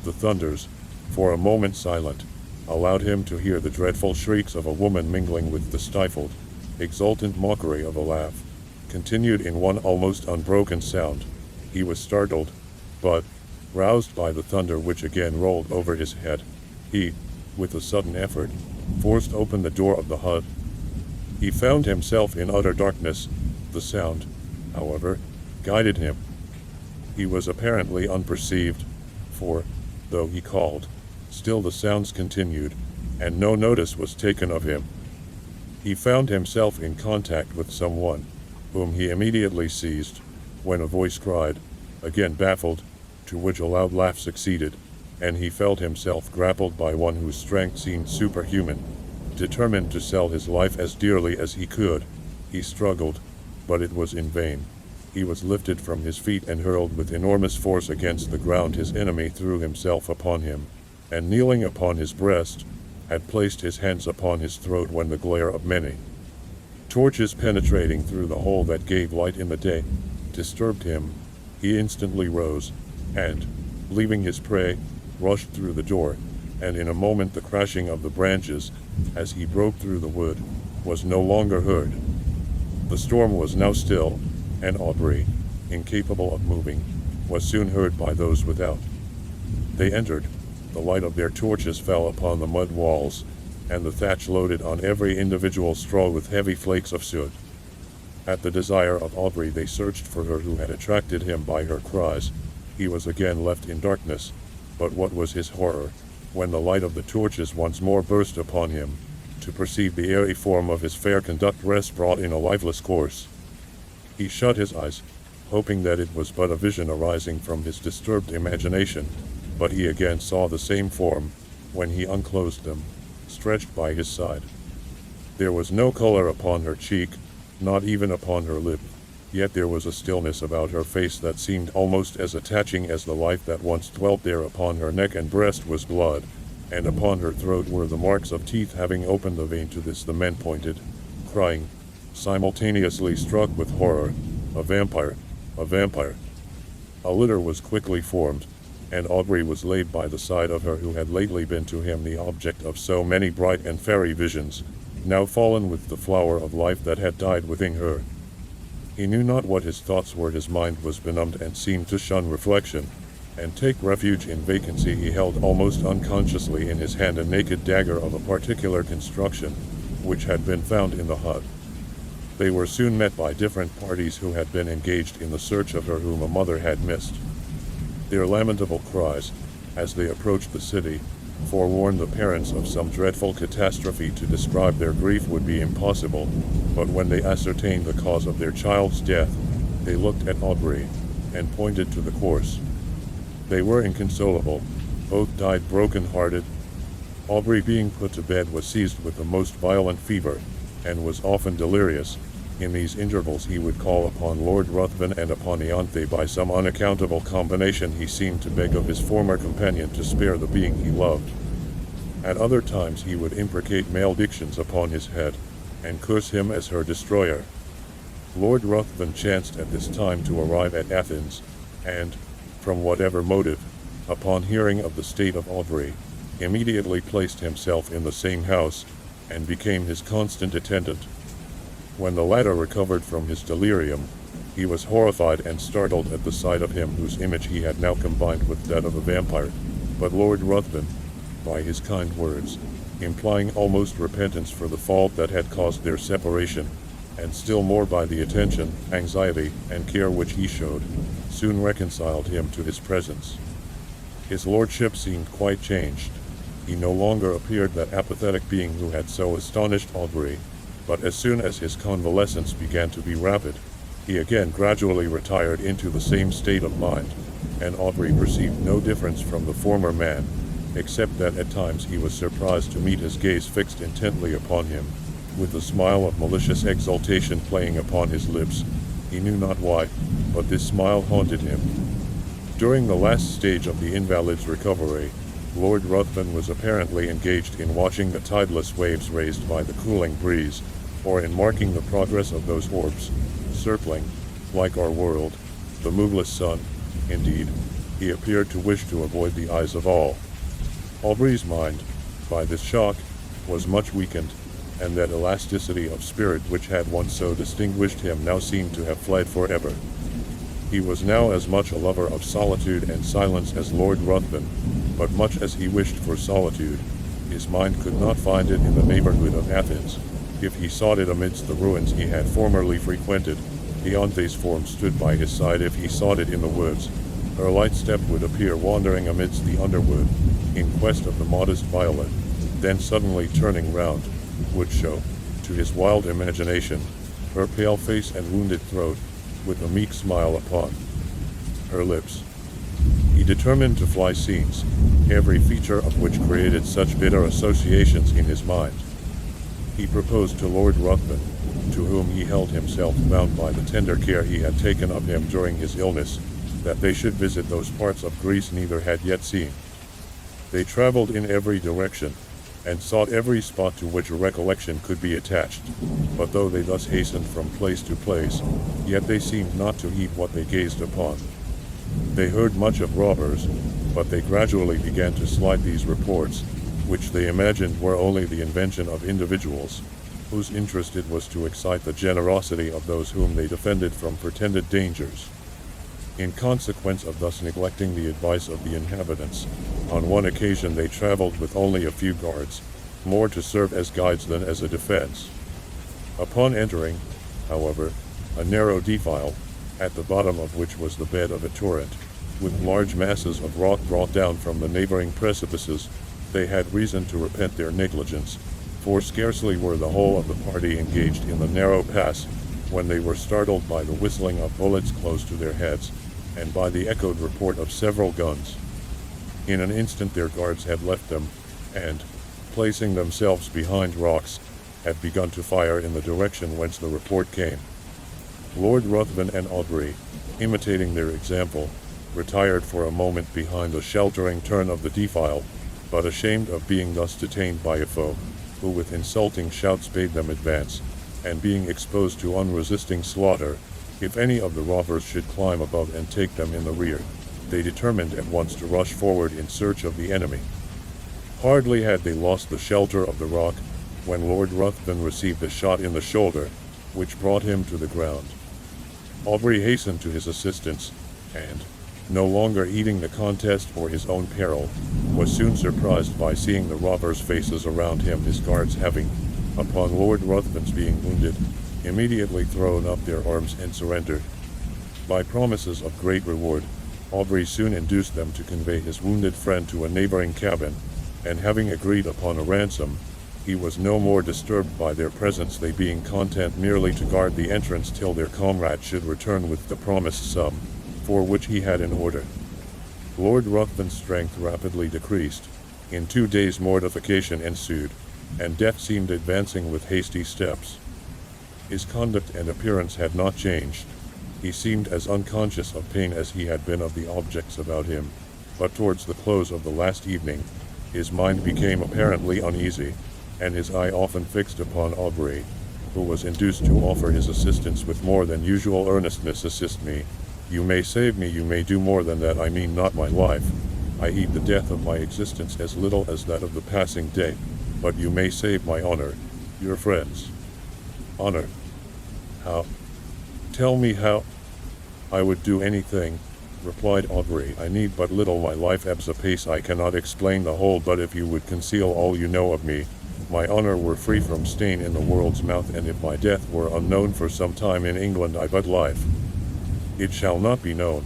the thunders, for a moment silent, allowed him to hear the dreadful shrieks of a woman mingling with the stifled, exultant mockery of a laugh, continued in one almost unbroken sound. He was startled, but, roused by the thunder which again rolled over his head, he, with a sudden effort, forced open the door of the hut. He found himself in utter darkness. The sound, however, guided him. He was apparently unperceived, for, though he called, still the sounds continued, and no notice was taken of him. He found himself in contact with someone, whom he immediately seized, when a voice cried, again baffled, to which a loud laugh succeeded, and he felt himself grappled by one whose strength seemed superhuman. Determined to sell his life as dearly as he could, he struggled, but it was in vain. He was lifted from his feet and hurled with enormous force against the ground. His enemy threw himself upon him, and kneeling upon his breast, had placed his hands upon his throat when the glare of many torches penetrating through the hole that gave light in the day disturbed him. He instantly rose, and, leaving his prey, rushed through the door, and in a moment the crashing of the branches, as he broke through the wood, was no longer heard. The storm was now still, and Aubrey, incapable of moving, was soon heard by those without. They entered. The light of their torches fell upon the mud walls, and the thatch loaded on every individual straw with heavy flakes of soot. At the desire of Aubrey they searched for her who had attracted him by her cries. He was again left in darkness, but what was his horror, when the light of the torches once more burst upon him, to perceive the airy form of his fair conductress brought in a lifeless course. He shut his eyes, hoping that it was but a vision arising from his disturbed imagination, but he again saw the same form, when he unclosed them, stretched by his side. There was no color upon her cheek, not even upon her lip, yet there was a stillness about her face that seemed almost as attaching as the life that once dwelt there. Upon her neck and breast was blood, and upon her throat were the marks of teeth having opened the vein. To this the men pointed, crying, simultaneously struck with horror, "A vampire! A vampire!" A litter was quickly formed, and Aubrey was laid by the side of her who had lately been to him the object of so many bright and fairy visions, now fallen with the flower of life that had died within her. He knew not what his thoughts were. His mind was benumbed and seemed to shun reflection, and take refuge in vacancy. He held almost unconsciously in his hand a naked dagger of a particular construction, which had been found in the hut. They were soon met by different parties who had been engaged in the search of her whom a mother had missed. Their lamentable cries, as they approached the city, forewarned the parents of some dreadful catastrophe. To describe their grief would be impossible, but when they ascertained the cause of their child's death, they looked at Aubrey, and pointed to the corpse. They were inconsolable, both died broken-hearted. Aubrey, being put to bed, was seized with the most violent fever, and was often delirious. In these intervals he would call upon Lord Ruthven and upon Ianthe. By some unaccountable combination he seemed to beg of his former companion to spare the being he loved. At other times he would imprecate maledictions upon his head, and curse him as her destroyer. Lord Ruthven chanced at this time to arrive at Athens, and, from whatever motive, upon hearing of the state of Aubrey, immediately placed himself in the same house, and became his constant attendant. When the latter recovered from his delirium, he was horrified and startled at the sight of him whose image he had now combined with that of a vampire. But Lord Ruthven, by his kind words, implying almost repentance for the fault that had caused their separation, and still more by the attention, anxiety, and care which he showed, soon reconciled him to his presence. His lordship seemed quite changed. He no longer appeared that apathetic being who had so astonished Aubrey, but as soon as his convalescence began to be rapid, he again gradually retired into the same state of mind, and Aubrey perceived no difference from the former man, except that at times he was surprised to meet his gaze fixed intently upon him, with a smile of malicious exultation playing upon his lips. He knew not why, but this smile haunted him. During the last stage of the invalid's recovery, Lord Ruthven was apparently engaged in watching the tideless waves raised by the cooling breeze, or in marking the progress of those orbs, circling, like our world, the moveless sun. Indeed, he appeared to wish to avoid the eyes of all. Aubrey's mind, by this shock, was much weakened, and that elasticity of spirit which had once so distinguished him now seemed to have fled forever. He was now as much a lover of solitude and silence as Lord Ruthven, but much as he wished for solitude, his mind could not find it in the neighborhood of Athens. If he sought it amidst the ruins he had formerly frequented, Ianthe's form stood by his side. If he sought it in the woods, her light step would appear wandering amidst the underwood, in quest of the modest violet, then suddenly turning round, would show, to his wild imagination, her pale face and wounded throat, with a meek smile upon her lips. He determined to fly scenes, every feature of which created such bitter associations in his mind. He proposed to Lord Ruthven, to whom he held himself bound by the tender care he had taken of him during his illness, that they should visit those parts of Greece neither had yet seen. They traveled in every direction, and sought every spot to which a recollection could be attached, but though they thus hastened from place to place, yet they seemed not to heed what they gazed upon. They heard much of robbers, but they gradually began to slight these reports, which they imagined were only the invention of individuals, whose interest it was to excite the generosity of those whom they defended from pretended dangers. In consequence of thus neglecting the advice of the inhabitants, on one occasion they traveled with only a few guards, more to serve as guides than as a defense. Upon entering, however, a narrow defile, at the bottom of which was the bed of a torrent, with large masses of rock brought down from the neighboring precipices, they had reason to repent their negligence, for scarcely were the whole of the party engaged in the narrow pass, when they were startled by the whistling of bullets close to their heads, and by the echoed report of several guns. In an instant their guards had left them, and, placing themselves behind rocks, had begun to fire in the direction whence the report came. Lord Ruthven and Aubrey, imitating their example, retired for a moment behind a sheltering turn of the defile, but ashamed of being thus detained by a foe, who with insulting shouts bade them advance, and being exposed to unresisting slaughter, if any of the robbers should climb above and take them in the rear. they determined at once to rush forward in search of the enemy. Hardly had they lost the shelter of the rock, when Lord Ruthven received a shot in the shoulder, which brought him to the ground. Aubrey hastened to his assistance, and, no longer heeding the contest for his own peril, was soon surprised by seeing the robbers' faces around him, his guards having, upon Lord Ruthven's being wounded, immediately thrown up their arms and surrendered. By promises of great reward, Aubrey soon induced them to convey his wounded friend to a neighboring cabin, and having agreed upon a ransom, he was no more disturbed by their presence, they being content merely to guard the entrance till their comrade should return with the promised sum, for which he had an order. Lord Ruthven's strength rapidly decreased. In 2 days mortification ensued, and death seemed advancing with hasty steps. His conduct and appearance had not changed. He seemed as unconscious of pain as he had been of the objects about him, but towards the close of the last evening, his mind became apparently uneasy, and his eye often fixed upon Aubrey, who was induced to offer his assistance with more than usual earnestness. "Assist me. You may save me, you may do more than that, I mean not my life. I heed the death of my existence as little as that of the passing day, but you may save my honor, your friends." "Honor? How? Tell me how." "I would do anything," replied Aubrey. "I need but little, my life ebbs apace, I cannot explain the whole, but if you would conceal all you know of me, my honor were free from stain in the world's mouth, and if my death were unknown for some time in England, I but life. It shall not be known."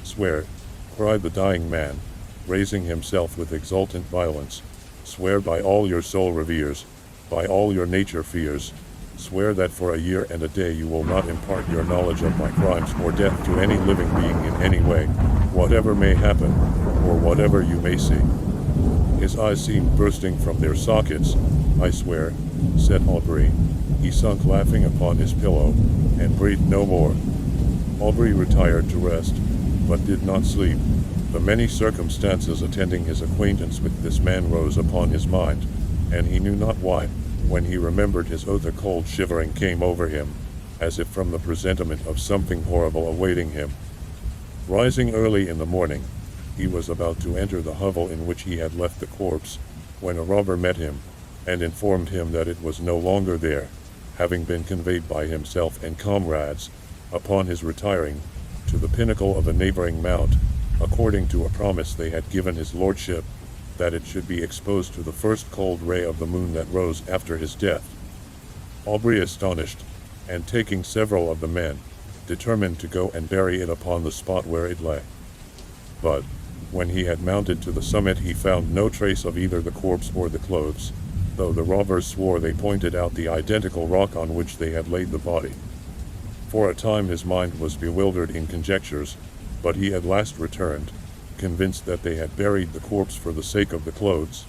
"Swear," cried the dying man, raising himself with exultant violence, "swear by all your soul reveres, by all your nature fears, swear that for a year and a day you will not impart your knowledge of my crimes or death to any living being in any way, whatever may happen, or whatever you may see." His eyes seemed bursting from their sockets. "I swear," said Aubrey. He sunk laughing upon his pillow, and breathed no more. Aubrey retired to rest, but did not sleep. The many circumstances attending his acquaintance with this man rose upon his mind, and he knew not why, when he remembered his oath, a cold shivering came over him, as if from the presentiment of something horrible awaiting him. Rising early in the morning, he was about to enter the hovel in which he had left the corpse, when a robber met him, and informed him that it was no longer there, having been conveyed by himself and comrades, upon his retiring, to the pinnacle of a neighboring mount, according to a promise they had given his lordship, that it should be exposed to the first cold ray of the moon that rose after his death. Aubrey, astonished, and taking several of the men, determined to go and bury it upon the spot where it lay. But, when he had mounted to the summit, he found no trace of either the corpse or the clothes, though the robbers swore they pointed out the identical rock on which they had laid the body. For a time his mind was bewildered in conjectures, but he at last returned, convinced that they had buried the corpse for the sake of the clothes.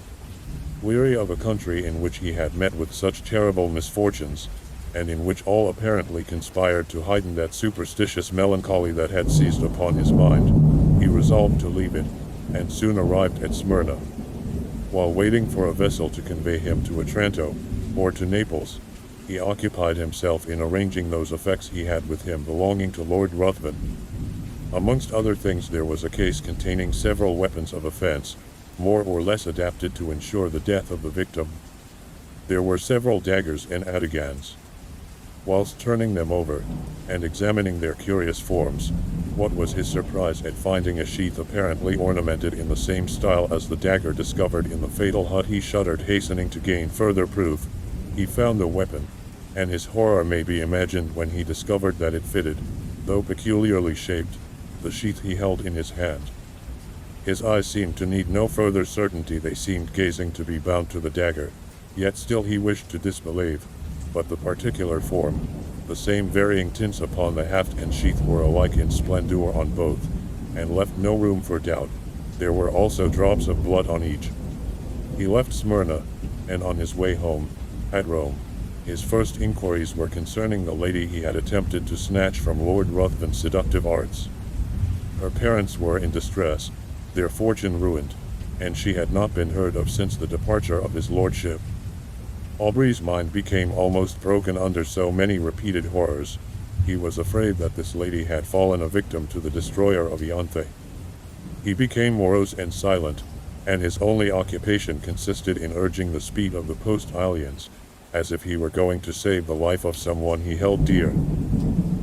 Weary of a country in which he had met with such terrible misfortunes, and in which all apparently conspired to heighten that superstitious melancholy that had seized upon his mind, he resolved to leave it, and soon arrived at Smyrna. While waiting for a vessel to convey him to Otranto, or to Naples, he occupied himself in arranging those effects he had with him belonging to Lord Ruthven. Amongst other things there was a case containing several weapons of offense, more or less adapted to ensure the death of the victim. There were several daggers and atagans. Whilst turning them over, and examining their curious forms, what was his surprise at finding a sheath apparently ornamented in the same style as the dagger discovered in the fatal hut. He shuddered, hastening to gain further proof. He found the weapon, and his horror may be imagined when he discovered that it fitted, though peculiarly shaped, the sheath he held in his hand. His eyes seemed to need no further certainty, they seemed gazing to be bound to the dagger, yet still he wished to disbelieve, but the particular form, the same varying tints upon the haft and sheath were alike in splendor on both, and left no room for doubt. There were also drops of blood on each. He left Smyrna, and on his way home, at Rome, his first inquiries were concerning the lady he had attempted to snatch from Lord Ruthven's seductive arts. Her parents were in distress, their fortune ruined, and she had not been heard of since the departure of his lordship. Aubrey's mind became almost broken under so many repeated horrors. He was afraid that this lady had fallen a victim to the destroyer of Ianthe. He became morose and silent, and his only occupation consisted in urging the speed of the post-aliens, as if he were going to save the life of someone he held dear.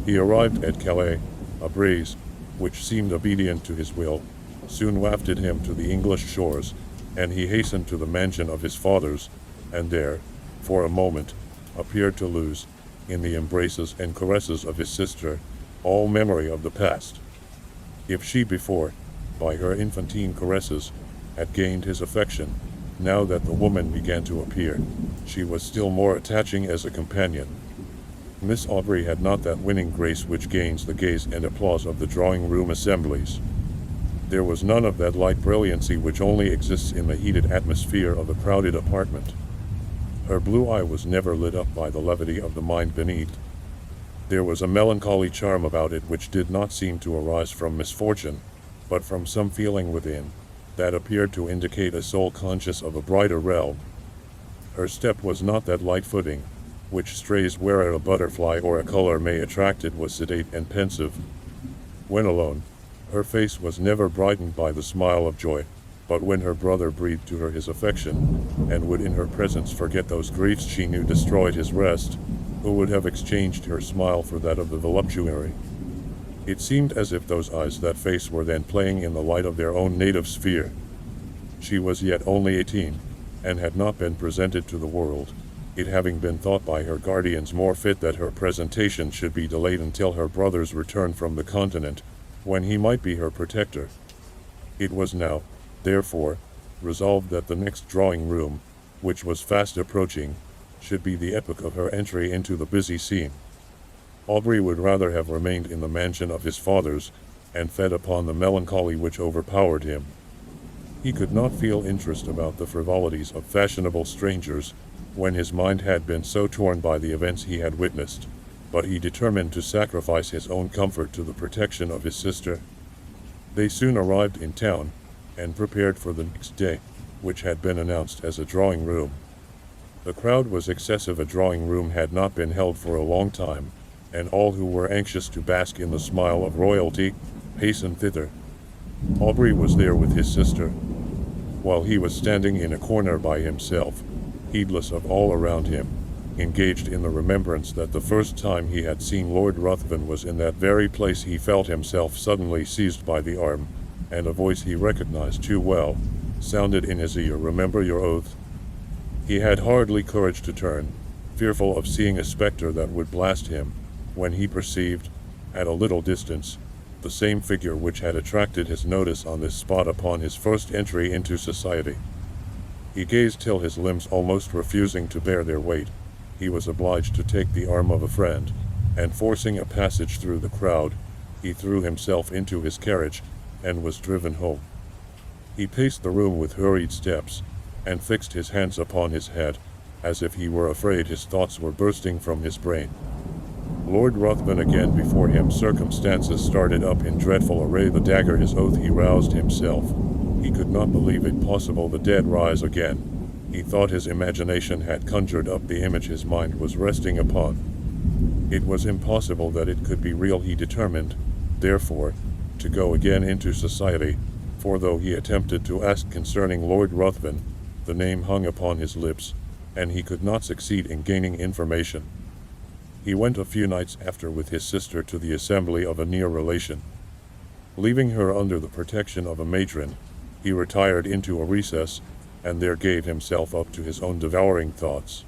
He arrived at Calais. A breeze, which seemed obedient to his will, soon wafted him to the English shores, and he hastened to the mansion of his fathers, and there, for a moment, appeared to lose, in the embraces and caresses of his sister, all memory of the past. If she before, by her infantine caresses, had gained his affection, now that the woman began to appear, she was still more attaching as a companion. Miss Aubrey had not that winning grace which gains the gaze and applause of the drawing-room assemblies. There was none of that light brilliancy which only exists in the heated atmosphere of a crowded apartment. Her blue eye was never lit up by the levity of the mind beneath. There was a melancholy charm about it which did not seem to arise from misfortune, but from some feeling within, that appeared to indicate a soul conscious of a brighter realm. Her step was not that light footing, which strays where a butterfly or a color may attract. It was sedate and pensive. When alone, her face was never brightened by the smile of joy, but when her brother breathed to her his affection, and would in her presence forget those griefs she knew destroyed his rest, who would have exchanged her smile for that of the voluptuary? It seemed as if those eyes, that face, were then playing in the light of their own native sphere. She was yet only 18, and had not been presented to the world, it having been thought by her guardians more fit that her presentation should be delayed until her brother's return from the continent, when he might be her protector. It was now, therefore, resolved that the next drawing-room, which was fast approaching, should be the epoch of her entry into the busy scene. Aubrey would rather have remained in the mansion of his fathers, and fed upon the melancholy which overpowered him. He could not feel interest about the frivolities of fashionable strangers, when his mind had been so torn by the events he had witnessed, but he determined to sacrifice his own comfort to the protection of his sister. They soon arrived in town, and prepared for the next day, which had been announced as a drawing-room. The crowd was excessive. A drawing-room had not been held for a long time, and all who were anxious to bask in the smile of royalty hastened thither. Aubrey was there with his sister, while he was standing in a corner by himself, heedless of all around him, engaged in the remembrance that the first time he had seen Lord Ruthven was in that very place. He felt himself suddenly seized by the arm, and a voice he recognized too well sounded in his ear, "Remember your oath." He had hardly courage to turn, fearful of seeing a spectre that would blast him, when he perceived, at a little distance, the same figure which had attracted his notice on this spot upon his first entry into society. He gazed till his limbs almost refusing to bear their weight, he was obliged to take the arm of a friend, and forcing a passage through the crowd, he threw himself into his carriage, and was driven home. He paced the room with hurried steps, and fixed his hands upon his head, as if he were afraid his thoughts were bursting from his brain. Lord Ruthven again before him. Circumstances started up in dreadful array. The dagger, his oath. He roused himself. He could not believe it possible. The dead rise again. He thought his imagination had conjured up the image his mind was resting upon. It was impossible that it could be real. He determined, therefore, to go again into society, for though he attempted to ask concerning Lord Ruthven, the name hung upon his lips, and he could not succeed in gaining information. He went a few nights after with his sister to the assembly of a near relation. Leaving her under the protection of a matron, he retired into a recess, and there gave himself up to his own devouring thoughts.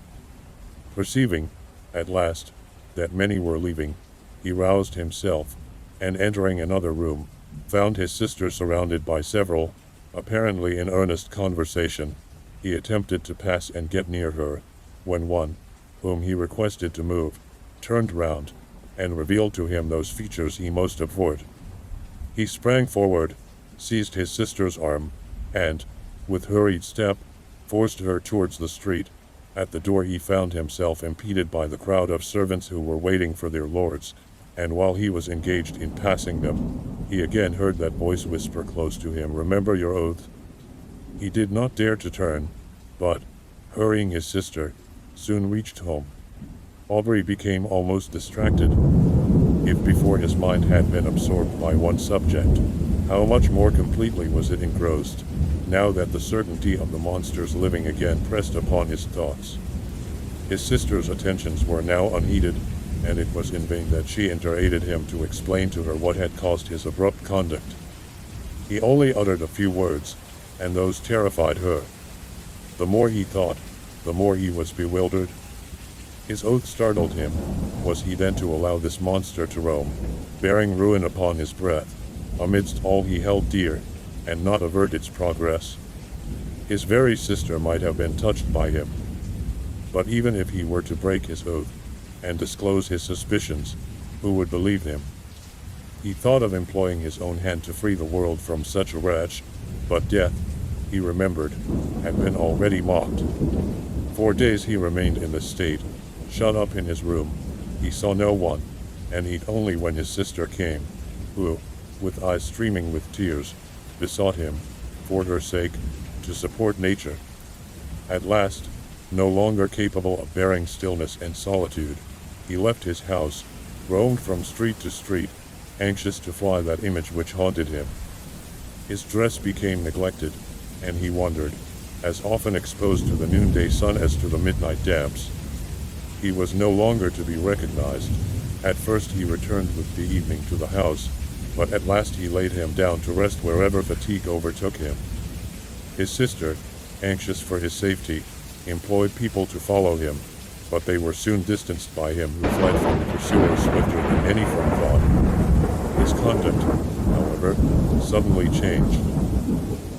Perceiving, at last, that many were leaving, he roused himself, and entering another room, found his sister surrounded by several, apparently in earnest conversation. He attempted to pass and get near her, when one, whom he requested to move, turned round, and revealed to him those features he most abhorred. He sprang forward, seized his sister's arm, and, with hurried step, forced her towards the street. At the door he found himself impeded by the crowd of servants who were waiting for their lords, and while he was engaged in passing them, he again heard that voice whisper close to him, "Remember your oath." He did not dare to turn, but, hurrying his sister, soon reached home. Aubrey became almost distracted. If before his mind had been absorbed by one subject, How much more completely was it engrossed, now that the certainty of the monster's living again pressed upon his thoughts. His sister's attentions were now unheeded, and it was in vain that she entreated him to explain to her what had caused his abrupt conduct. He only uttered a few words, and those terrified her. The more he thought, the more he was bewildered. His oath startled him. Was he then to allow this monster to roam, bearing ruin upon his breath, amidst all he held dear, and not avert its progress? His very sister might have been touched by him. But even if he were to break his oath, and disclose his suspicions, who would believe him? He thought of employing his own hand to free the world from such a wretch, but death, he remembered, had been already mocked. 4 days he remained in this state, shut up in his room. He saw no one, and ate only when his sister came, who, with eyes streaming with tears, besought him, for her sake, to support nature. At last, no longer capable of bearing stillness and solitude, he left his house, roamed from street to street, anxious to fly that image which haunted him. His dress became neglected, and he wandered, as often exposed to the noonday sun as to the midnight damps. He was no longer to be recognized. At first he returned with the evening to the house, but at last he laid him down to rest wherever fatigue overtook him. His sister, anxious for his safety, employed people to follow him, but they were soon distanced by him who fled from the pursuer swifter than any from thought. His conduct, however, suddenly changed.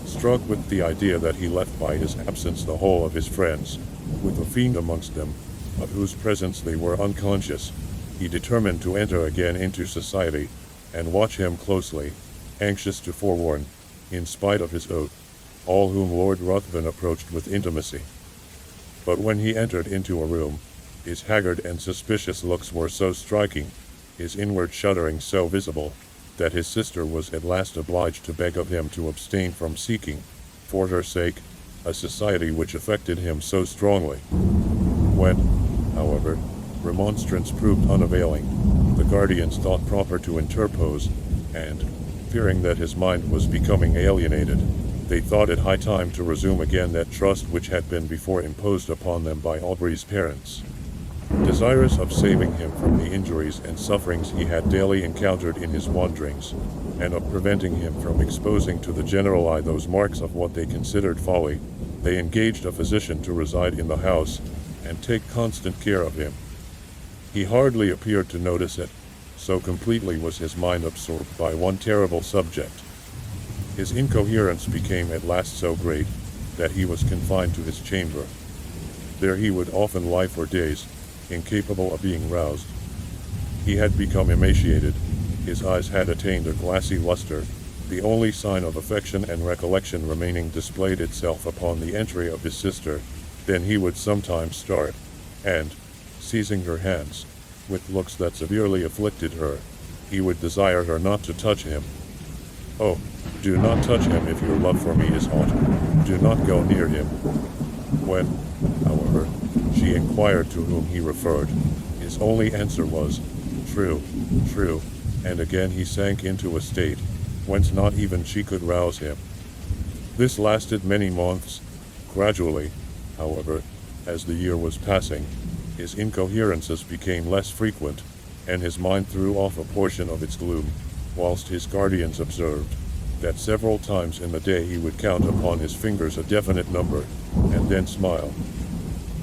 Struck with the idea that he left by his absence the whole of his friends, with a fiend amongst them, of whose presence they were unconscious, he determined to enter again into society, and watch him closely, anxious to forewarn, in spite of his oath, all whom Lord Ruthven approached with intimacy. But when he entered into a room, his haggard and suspicious looks were so striking, his inward shuddering so visible, that his sister was at last obliged to beg of him to abstain from seeking, for her sake, a society which affected him so strongly. When, however, remonstrance proved unavailing, the guardians thought proper to interpose, and, fearing that his mind was becoming alienated, they thought it high time to resume again that trust which had been before imposed upon them by Aubrey's parents. Desirous of saving him from the injuries and sufferings he had daily encountered in his wanderings, and of preventing him from exposing to the general eye those marks of what they considered folly, they engaged a physician to reside in the house, and take constant care of him. He hardly appeared to notice it, so completely was his mind absorbed by one terrible subject. His incoherence became at last so great, that he was confined to his chamber. There he would often lie for days, incapable of being roused. He had become emaciated, his eyes had attained a glassy luster, the only sign of affection and recollection remaining displayed itself upon the entry of his sister. Then he would sometimes start, and, seizing her hands, with looks that severely afflicted her, he would desire her not to touch him. "Oh, do not touch him if your love for me is hot. Do not go near him." When, however, she inquired to whom he referred, his only answer was, "True, true," and again he sank into a state whence not even she could rouse him. This lasted many months. Gradually, however, as the year was passing, his incoherences became less frequent, and his mind threw off a portion of its gloom, whilst his guardians observed that several times in the day he would count upon his fingers a definite number, and then smile.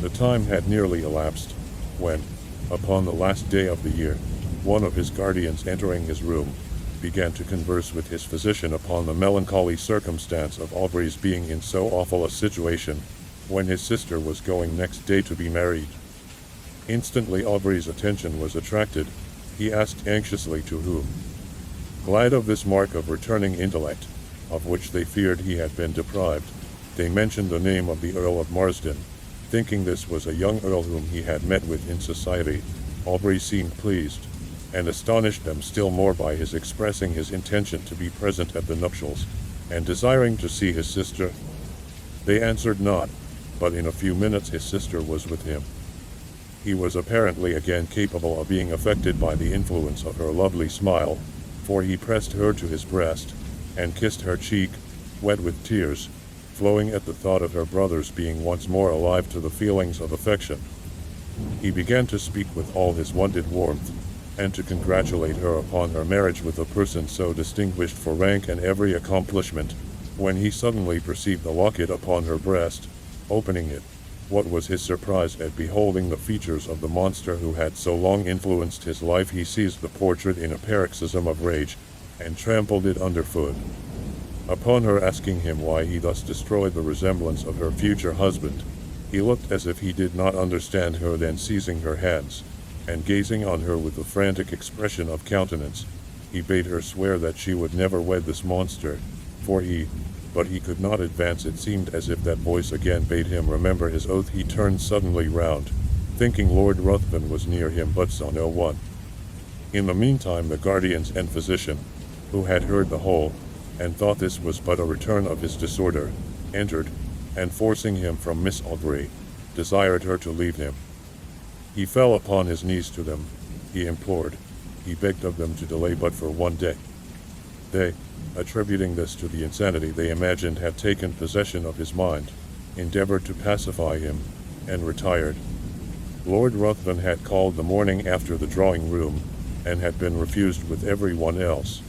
The time had nearly elapsed, when, upon the last day of the year, one of his guardians entering his room, began to converse with his physician upon the melancholy circumstance of Aubrey's being in so awful a situation, when his sister was going next day to be married. Instantly Aubrey's attention was attracted. He asked anxiously to whom. Glad of this mark of returning intellect, of which they feared he had been deprived, they mentioned the name of the Earl of Marsden. Thinking this was a young earl whom he had met with in society, Aubrey seemed pleased, and astonished them still more by his expressing his intention to be present at the nuptials, and desiring to see his sister. They answered not, but in a few minutes his sister was with him. He was apparently again capable of being affected by the influence of her lovely smile, for he pressed her to his breast, and kissed her cheek, wet with tears, flowing at the thought of her brothers being once more alive to the feelings of affection. He began to speak with all his wonted warmth, and to congratulate her upon her marriage with a person so distinguished for rank and every accomplishment, when he suddenly perceived the locket upon her breast. Opening it, what was his surprise at beholding the features of the monster who had so long influenced his life. He seized the portrait in a paroxysm of rage, and trampled it underfoot. Upon her asking him why he thus destroyed the resemblance of her future husband, he looked as if he did not understand her. Then seizing her hands, and gazing on her with a frantic expression of countenance, he bade her swear that she would never wed this monster, but he could not advance. It seemed as if that voice again bade him remember his oath. He turned suddenly round, thinking Lord Ruthven was near him, but saw no one. In the meantime the guardians and physician, who had heard the whole, and thought this was but a return of his disorder, entered, and forcing him from Miss Aubrey, desired her to leave him. He fell upon his knees to them, he implored, he begged of them to delay but for one day. They, attributing this to the insanity they imagined had taken possession of his mind, endeavored to pacify him, and retired. Lord Ruthven had called the morning after the drawing room, and had been refused with every one else.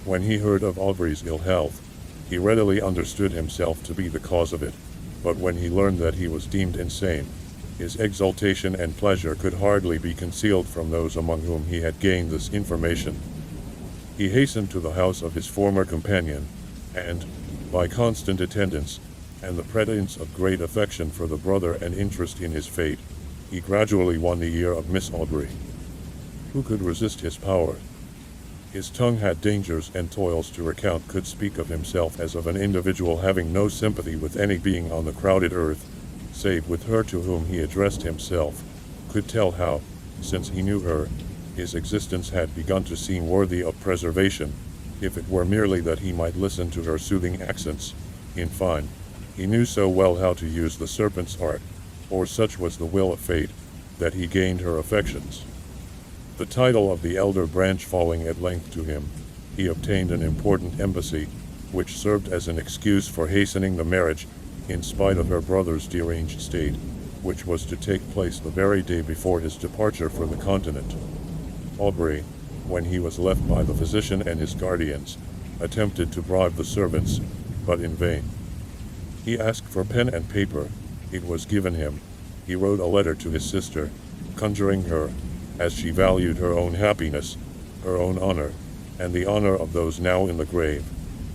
When he heard of Aubrey's ill health, he readily understood himself to be the cause of it, but when he learned that he was deemed insane, his exultation and pleasure could hardly be concealed from those among whom he had gained this information. He hastened to the house of his former companion, and, by constant attendance, and the pretense of great affection for the brother and interest in his fate, he gradually won the ear of Miss Aubrey. Who could resist his power? His tongue had dangers and toils to recount, could speak of himself as of an individual having no sympathy with any being on the crowded earth, save with her to whom he addressed himself, could tell how, since he knew her, his existence had begun to seem worthy of preservation, if it were merely that he might listen to her soothing accents. In fine, he knew so well how to use the serpent's art, or such was the will of fate, that he gained her affections. The title of the elder branch falling at length to him, he obtained an important embassy, which served as an excuse for hastening the marriage, in spite of her brother's deranged state, which was to take place the very day before his departure for the continent. Aubrey, when he was left by the physician and his guardians, attempted to bribe the servants, but in vain. He asked for pen and paper. It was given him. He wrote a letter to his sister, conjuring her, as she valued her own happiness, her own honor, and the honor of those now in the grave,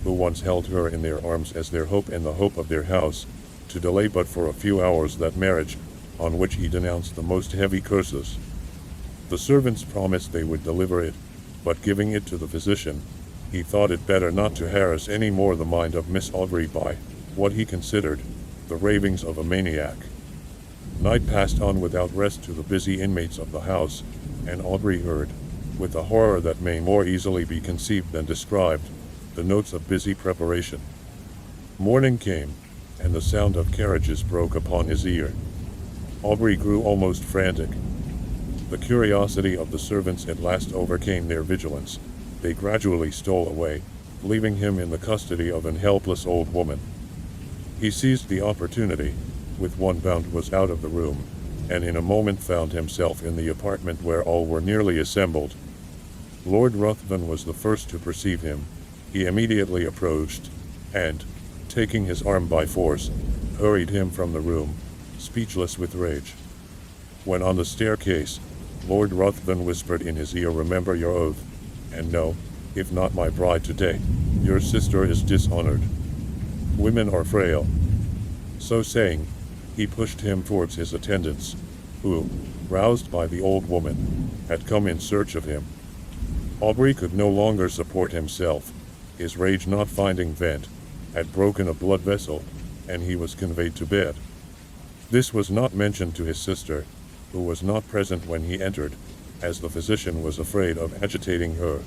who once held her in their arms as their hope and the hope of their house, to delay but for a few hours that marriage, on which he denounced the most heavy curses. The servants promised they would deliver it, but giving it to the physician, he thought it better not to harass any more the mind of Miss Aubrey by what he considered the ravings of a maniac. Night passed on without rest to the busy inmates of the house, and Aubrey heard, with a horror that may more easily be conceived than described, the notes of busy preparation. Morning came, and the sound of carriages broke upon his ear. Aubrey grew almost frantic. The curiosity of the servants at last overcame their vigilance. They gradually stole away, leaving him in the custody of an helpless old woman. He seized the opportunity, with one bound was out of the room, and in a moment found himself in the apartment where all were nearly assembled. Lord Ruthven was the first to perceive him. He immediately approached, and, taking his arm by force, hurried him from the room, speechless with rage. When on the staircase, Lord Ruthven whispered in his ear, "Remember your oath, and know, if not my bride today, your sister is dishonored. Women are frail." So saying, he pushed him towards his attendants, who, roused by the old woman, had come in search of him. Aubrey could no longer support himself. His rage, not finding vent, had broken a blood vessel, and he was conveyed to bed. This was not mentioned to his sister, who was not present when he entered, as the physician was afraid of agitating her.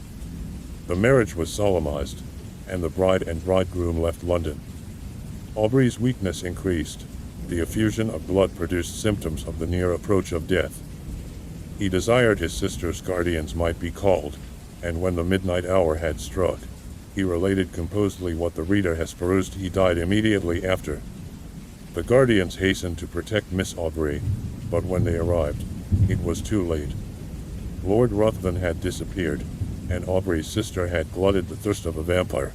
The marriage was solemnized, and the bride and bridegroom left London. Aubrey's weakness increased. The effusion of blood produced symptoms of the near approach of death. He desired his sister's guardians might be called, and when the midnight hour had struck, He related composedly what the reader has perused. He died immediately after. The guardians hastened to protect Miss Aubrey, but when they arrived, it was too late. Lord Ruthven had disappeared, and Aubrey's sister had glutted the thirst of a vampire.